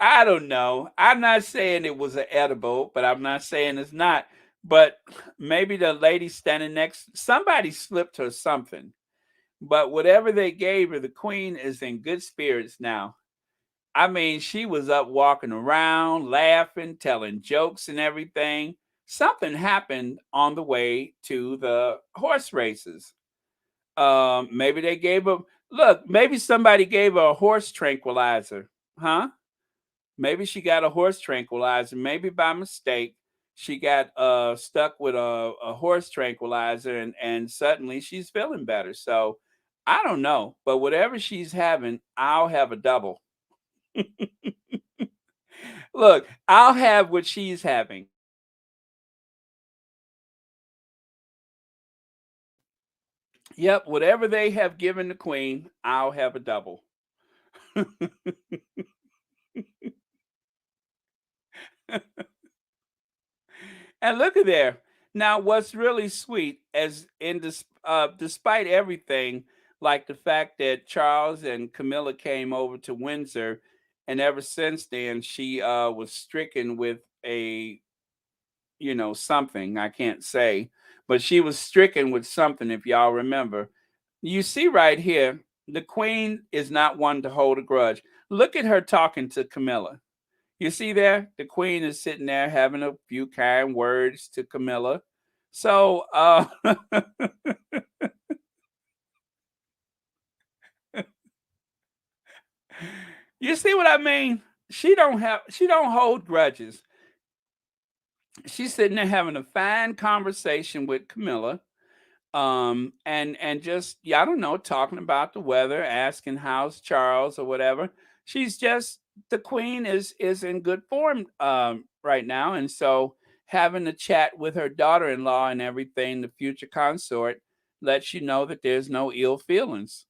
Speaker 1: I don't know. I'm not saying it was an edible, but I'm not saying it's not. But maybe the lady standing next, somebody slipped her something. But whatever they gave her, the queen is in good spirits now. I mean, she was up walking around, laughing, telling jokes and everything. Something happened on the way to the horse races. Maybe they gave her, look, maybe somebody gave her a horse tranquilizer. Huh? Maybe she got a horse tranquilizer. Maybe by mistake, she got stuck with a horse tranquilizer and suddenly she's feeling better. So I don't know. But whatever she's having, I'll have a double. Look, I'll have what she's having. Yep, whatever they have given the queen, I'll have a double. And look at there. Now, what's really sweet, as in this, despite everything, like the fact that Charles and Camilla came over to Windsor, and ever since then she was stricken with a, something I can't say, but she was stricken with something. If y'all remember, you see right here, the queen is not one to hold a grudge. Look at her talking to Camilla. You see there, the queen is sitting there having a few kind words to Camilla. So, you see what I mean? She don't hold grudges. She's sitting there having a fine conversation with Camilla. And just, yeah, I don't know, talking about the weather, asking how's Charles or whatever. She's just the queen is in good form right now, and so having a chat with her daughter-in-law and everything, the future consort, lets you know that there's no ill feelings.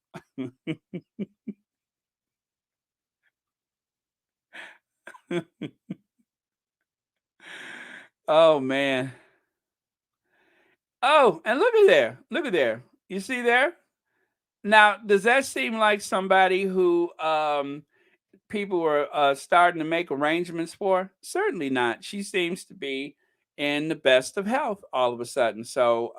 Speaker 1: Oh man. Oh, and look at there. Look at there. You see there? Now, does that seem like somebody who people were starting to make arrangements for? Certainly not. She seems to be in the best of health all of a sudden. So,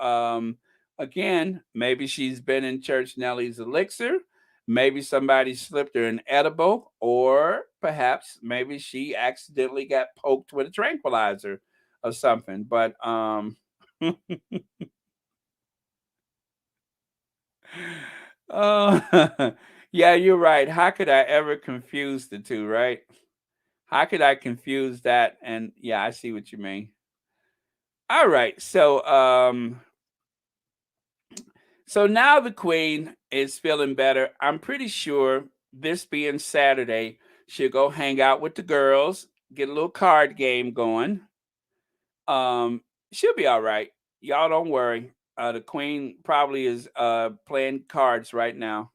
Speaker 1: again, maybe she's been in Church Nellie's elixir. Maybe somebody slipped her an edible, or perhaps maybe she accidentally got poked with a tranquilizer or something. But oh, yeah, you're right. How could I ever confuse the two, right? How could I confuse that? And yeah, I see what you mean. All right. So now the queen is feeling better. I'm pretty sure this being Saturday, she'll go hang out with the girls, get a little card game going. Um, she'll be all right. Y'all don't worry. The queen probably is playing cards right now.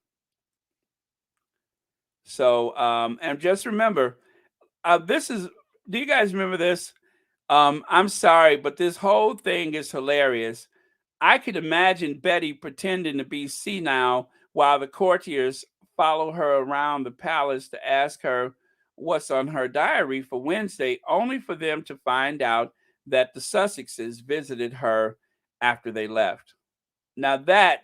Speaker 1: So and just remember, this is do you guys remember this? I'm sorry, but this whole thing is hilarious. I could imagine Betty pretending to be senile while the courtiers follow her around the palace to ask her what's on her diary for Wednesday, only for them to find out that the Sussexes visited her after they left. Now that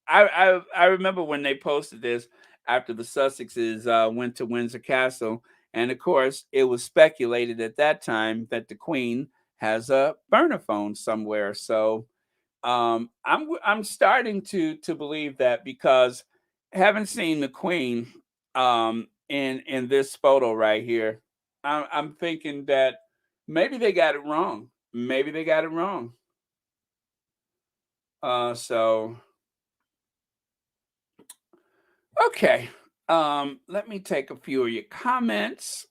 Speaker 1: I remember when they posted this after the Sussexes went to Windsor Castle, and of course, it was speculated at that time that the Queen has a burner phone somewhere. So I'm starting to believe that, because having seen the Queen in this photo right here, I'm thinking that maybe they got it wrong. Maybe they got it wrong. So okay. Let me take a few of your comments.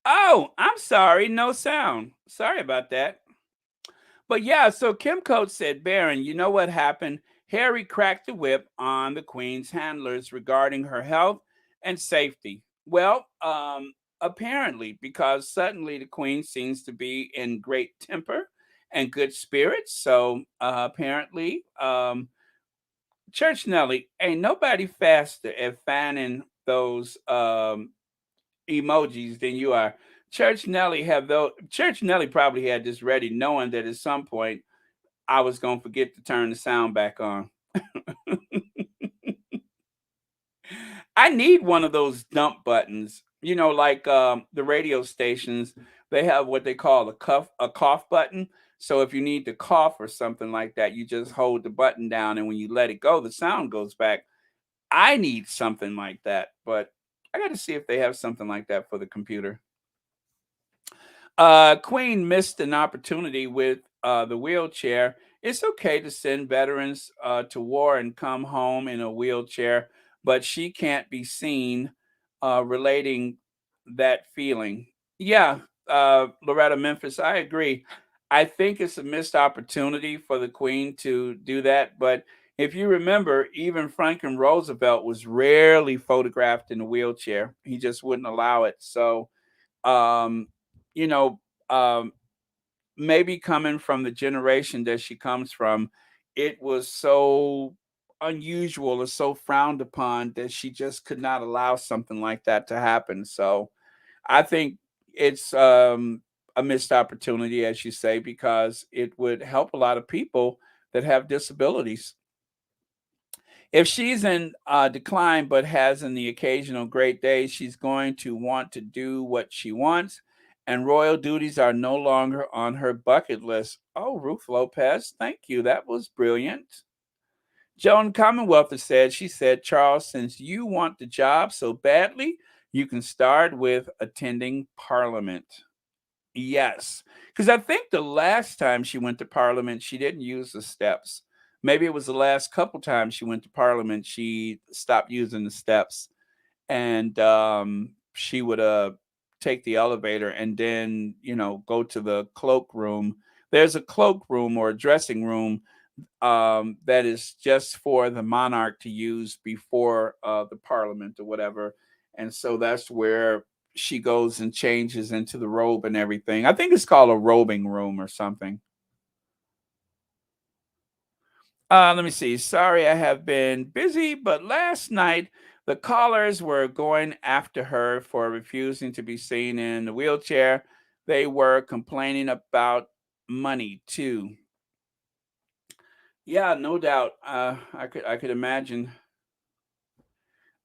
Speaker 1: Oh, I'm sorry, no sound. Sorry about that. But yeah, so Kim Coates said, Baron, you know what happened? Harry cracked the whip on the Queen's handlers regarding her health and safety. Well, apparently, because suddenly the Queen seems to be in great temper and good spirits. So apparently, Church Nelly, ain't nobody faster at finding those emojis than you are. Church Nelly probably had this ready, knowing that at some point I was gonna forget to turn the sound back on. I need one of those dump buttons. You know, like the radio stations, they have what they call a cough button. So if you need to cough or something like that, you just hold the button down, and when you let it go, the sound goes back. I need something like that, but I got to see if they have something like that for the computer. Queen missed an opportunity with the wheelchair. It's okay to send veterans to war and come home in a wheelchair, but she can't be seen relating that feeling. Yeah, Loretta Memphis, I agree. I think it's a missed opportunity for the Queen to do that. But if you remember, even Franklin Roosevelt was rarely photographed in a wheelchair. He just wouldn't allow it. So, um, you know, um, maybe coming from the generation that she comes from, it was so. unusual or so frowned upon that she just could not allow something like that to happen. So I think it's a missed opportunity, as you say, because it would help a lot of people that have disabilities. If she's in decline but has in the occasional great day, she's going to want to do what she wants, and royal duties are no longer on her bucket list. Oh, Ruth Lopez, thank you. That was brilliant. Joan Commonwealth has said, she said, Charles, since you want the job so badly, you can start with attending Parliament. Yes, because I think the last time she went to Parliament, she didn't use the steps. Maybe it was the last couple times she went to Parliament, she stopped using the steps, and she would take the elevator and then go to the cloak room. There's a cloak room or a dressing room that is just for the monarch to use before the Parliament or whatever, and so that's where she goes and changes into the robe and everything. I think it's called a robing room or something. Let me see. Sorry, I have been busy, but last night the callers were going after her for refusing to be seen in the wheelchair. They were complaining about money too. Yeah, no doubt. I could imagine.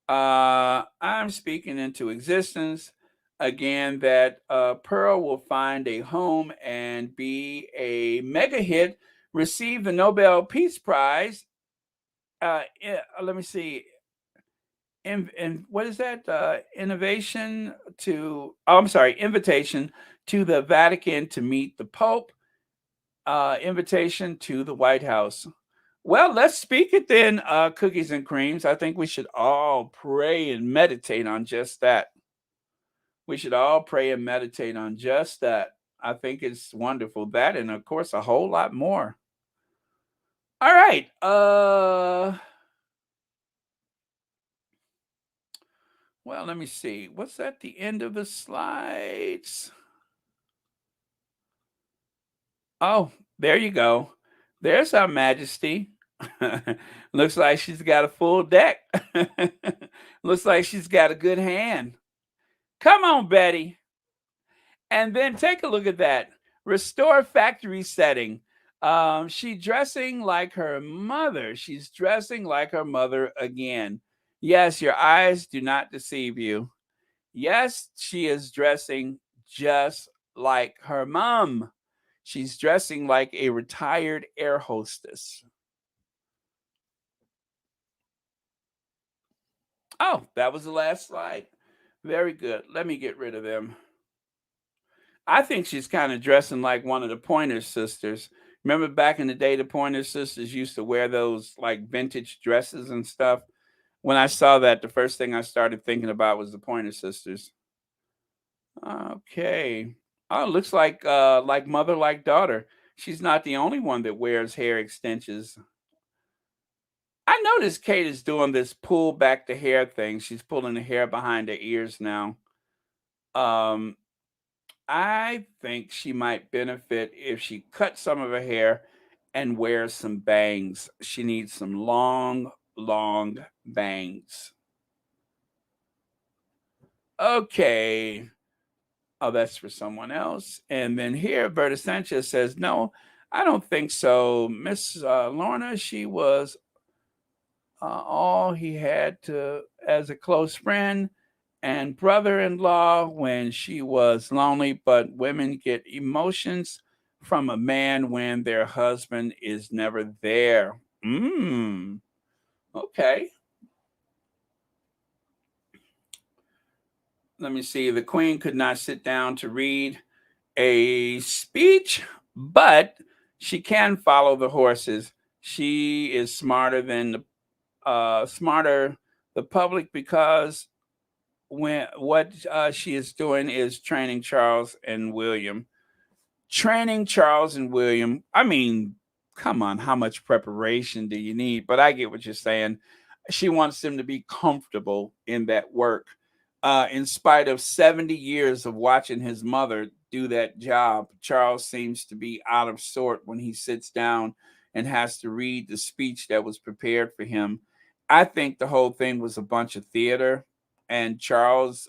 Speaker 1: I'm speaking into existence again that Pearl will find a home and be a mega hit, receive the Nobel Peace Prize. Let me see. And what is that? Innovation to, oh, I'm sorry, invitation to the Vatican to meet the Pope, invitation to the White House. Well, let's speak it then, cookies and creams. I think we should all pray and meditate on just that. We should all pray and meditate on just that. I think it's wonderful. That and of course a whole lot more. All right. Well, let me see. What's at the end of the slides? Oh, there you go. There's Our Majesty. Looks like she's got a full deck. Looks like she's got a good hand. Come on, Betty. And then take a look at that. Restore factory setting. She's dressing like her mother. She's dressing like her mother again. Yes, your eyes do not deceive you. Yes, she is dressing just like her mom. She's dressing like a retired air hostess. Oh, that was the last slide. Very good. Let me get rid of them. I think she's kind of dressing like one of the Pointer Sisters. Remember back in the day, the Pointer Sisters used to wear those like vintage dresses and stuff. When I saw that, the first thing I started thinking about was the Pointer Sisters. Okay. Oh, looks like mother, like daughter. She's not the only one that wears hair extensions. I noticed Kate is doing this pull back the hair thing. She's pulling the hair behind her ears now. Um, I think she might benefit if she cuts some of her hair and wears some bangs. She needs some long, long bangs. Okay. Oh, that's for someone else. And then here, Berta Sanchez says, no, I don't think so. Miss Lorna, she was all he had to as a close friend and brother-in-law when she was lonely, but women get emotions from a man when their husband is never there. Okay. Let me see. The queen could not sit down to read a speech, but she can follow the horses. She is smarter the public because when what she is doing is training Charles and William. Training Charles and William. I mean, come on, how much preparation do you need? But I get what you're saying. She wants them to be comfortable in that work. In spite of 70 years of watching his mother do that job, Charles seems to be out of sort when he sits down and has to read the speech that was prepared for him. I think the whole thing was a bunch of theater, and Charles,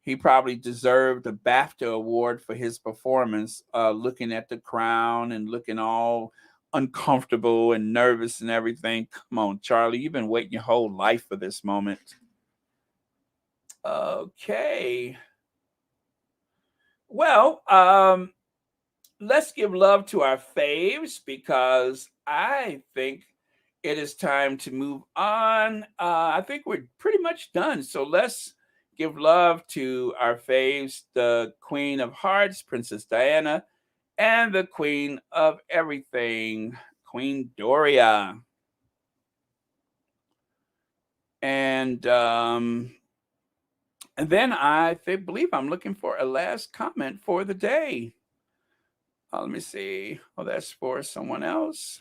Speaker 1: he probably deserved a BAFTA award for his performance, looking at the crown and looking all uncomfortable and nervous and everything. Come on, Charlie, you've been waiting your whole life for this moment. Okay. Well, let's give love to our faves, because I think it is time to move on. I think we're pretty much done. So let's give love to our faves, the Queen of Hearts, Princess Diana, and the Queen of Everything, Queen Doria. And then I believe I'm looking for a last comment for the day. Let me see. Oh, that's for someone else.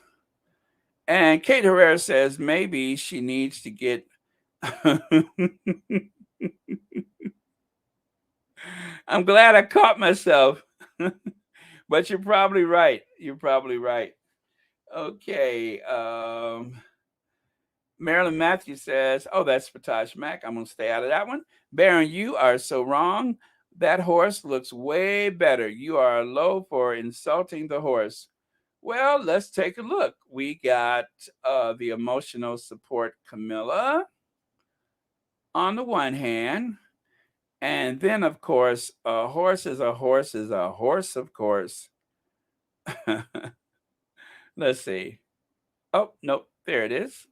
Speaker 1: And Kate Herrera says maybe she needs to get. I'm glad I caught myself. But you're probably right. You're probably right. Okay. Marilyn Matthews says, oh, that's for Taj Mack. I'm going to stay out of that one. Baron, you are so wrong. That horse looks way better. You are low for insulting the horse. Well, let's take a look. We got the emotional support Camilla on the one hand. And then, of course, a horse is a horse is a horse, of course. Let's see. Oh, nope. There it is.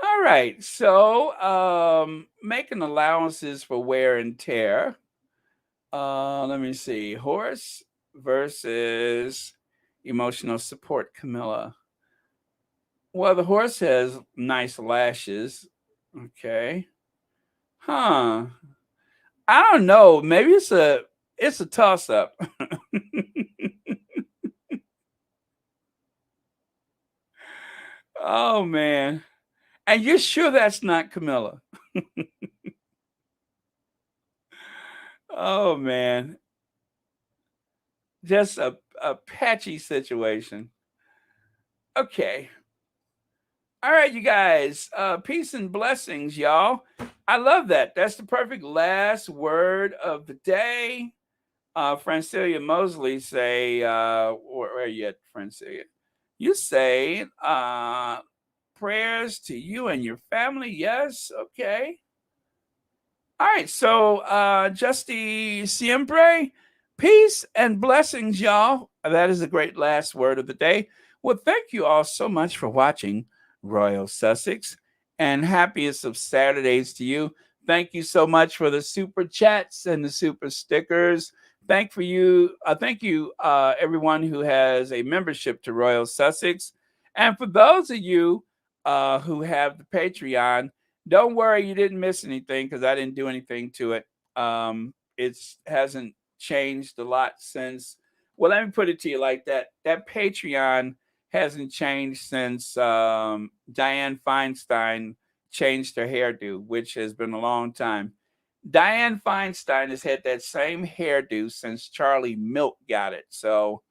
Speaker 1: All right. So making allowances for wear and tear. Let me see. Horse versus emotional support Camilla. Well, the horse has nice lashes. Okay. Huh. I don't know. Maybe it's a toss-up. Oh man. And you're sure that's not Camilla? Oh man. Just a patchy situation. Okay. All right, you guys. Peace and blessings, y'all. I love that. That's the perfect last word of the day. Francilia Mosley say, where are you at, Francilia? You say, prayers to you and your family. Yes. Okay. All right. So, Justy Siempre, peace and blessings, y'all. That is a great last word of the day. Well, thank you all so much for watching Royal Sussex, and happiest of Saturdays to you. Thank you so much for the super chats and the super stickers. Thank you, everyone who has a membership to Royal Sussex. And for those of you who have the Patreon, don't worry, you didn't miss anything, because I didn't do anything to it. It hasn't changed a lot since. Well, let me put it to you like that. That Patreon hasn't changed since Dianne Feinstein changed her hairdo, which has been a long time. Dianne Feinstein has had that same hairdo since Charlie Milk got it. So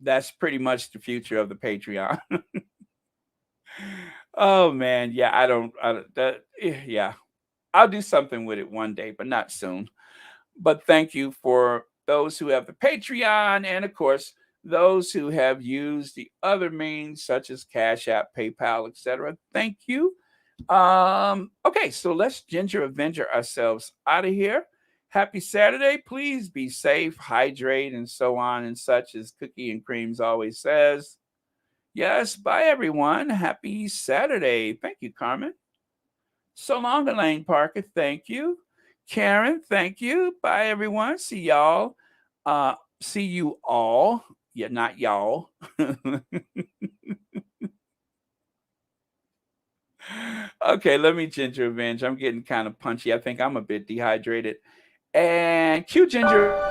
Speaker 1: that's pretty much the future of the Patreon. Oh man, yeah, yeah, I'll do something with it one day, but not soon. But thank you for those who have the Patreon, and of course, those who have used the other means such as Cash App, PayPal, etc. Thank you. Okay, so let's Ginger Avenger ourselves out of here. Happy Saturday. Please be safe, hydrate, and so on and such, as Cookie and Creams always says. Yes, bye everyone. Happy Saturday. Thank you, Carmen. So long, Elaine Parker. Thank you. Karen, thank you. Bye everyone. See y'all. See you all. Yeah, not y'all. Okay, let me Ginger Avenge. I'm getting kind of punchy. I think I'm a bit dehydrated. And cue Ginger.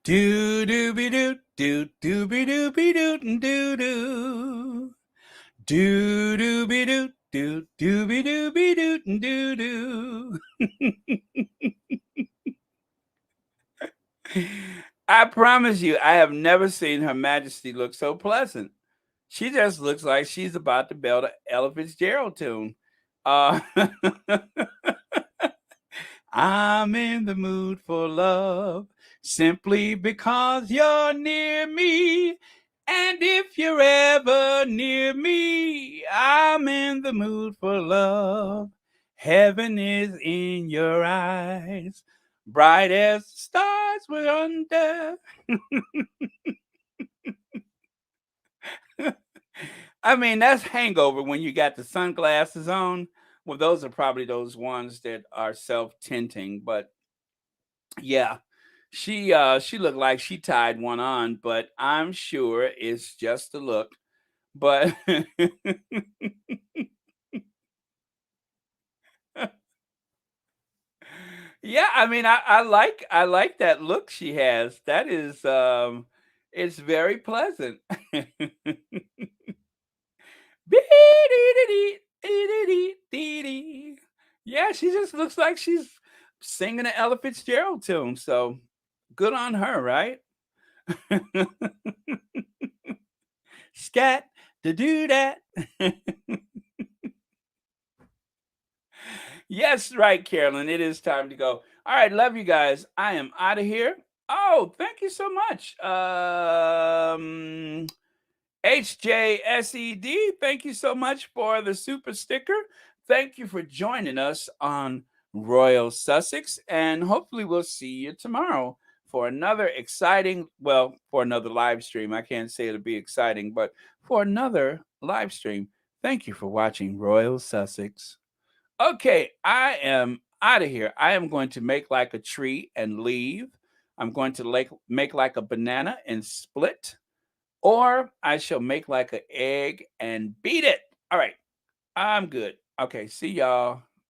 Speaker 1: Do do be do do do be do be do do do do do be do do do be do be do do do. I promise you, I have never seen Her Majesty look so pleasant. She just looks like she's about to belt an Ella Fitzgerald tune. Uh, I'm in the mood for love simply because you're near me. And if you're ever near me, I'm in the mood for love. Heaven is in your eyes, bright as the stars we're under. I mean, that's hangover when you got the sunglasses on. Well, those are probably those ones that are self-tinting, but yeah. She looked like she tied one on, but I'm sure it's just a look. But yeah, I mean, I like that look she has. That is it's very pleasant. Yeah, she just looks like she's singing an Ella Fitzgerald tune. So good on her, right? Scat to do that. Yes, right, Carolyn. It is time to go. All right, love you guys. I am out of here. Oh, thank you so much. HJSED, thank you so much for the super sticker. Thank you for joining us on Royal Sussex, and hopefully we'll see you tomorrow for another exciting, well, for another live stream. I can't say it'll be exciting, but for another live stream. Thank you for watching Royal Sussex. Okay, I am out of here. I am going to make like a tree and leave. I'm going to make like a banana and split. Or I shall make like an egg and beat it. All right, I'm good. Okay, see y'all.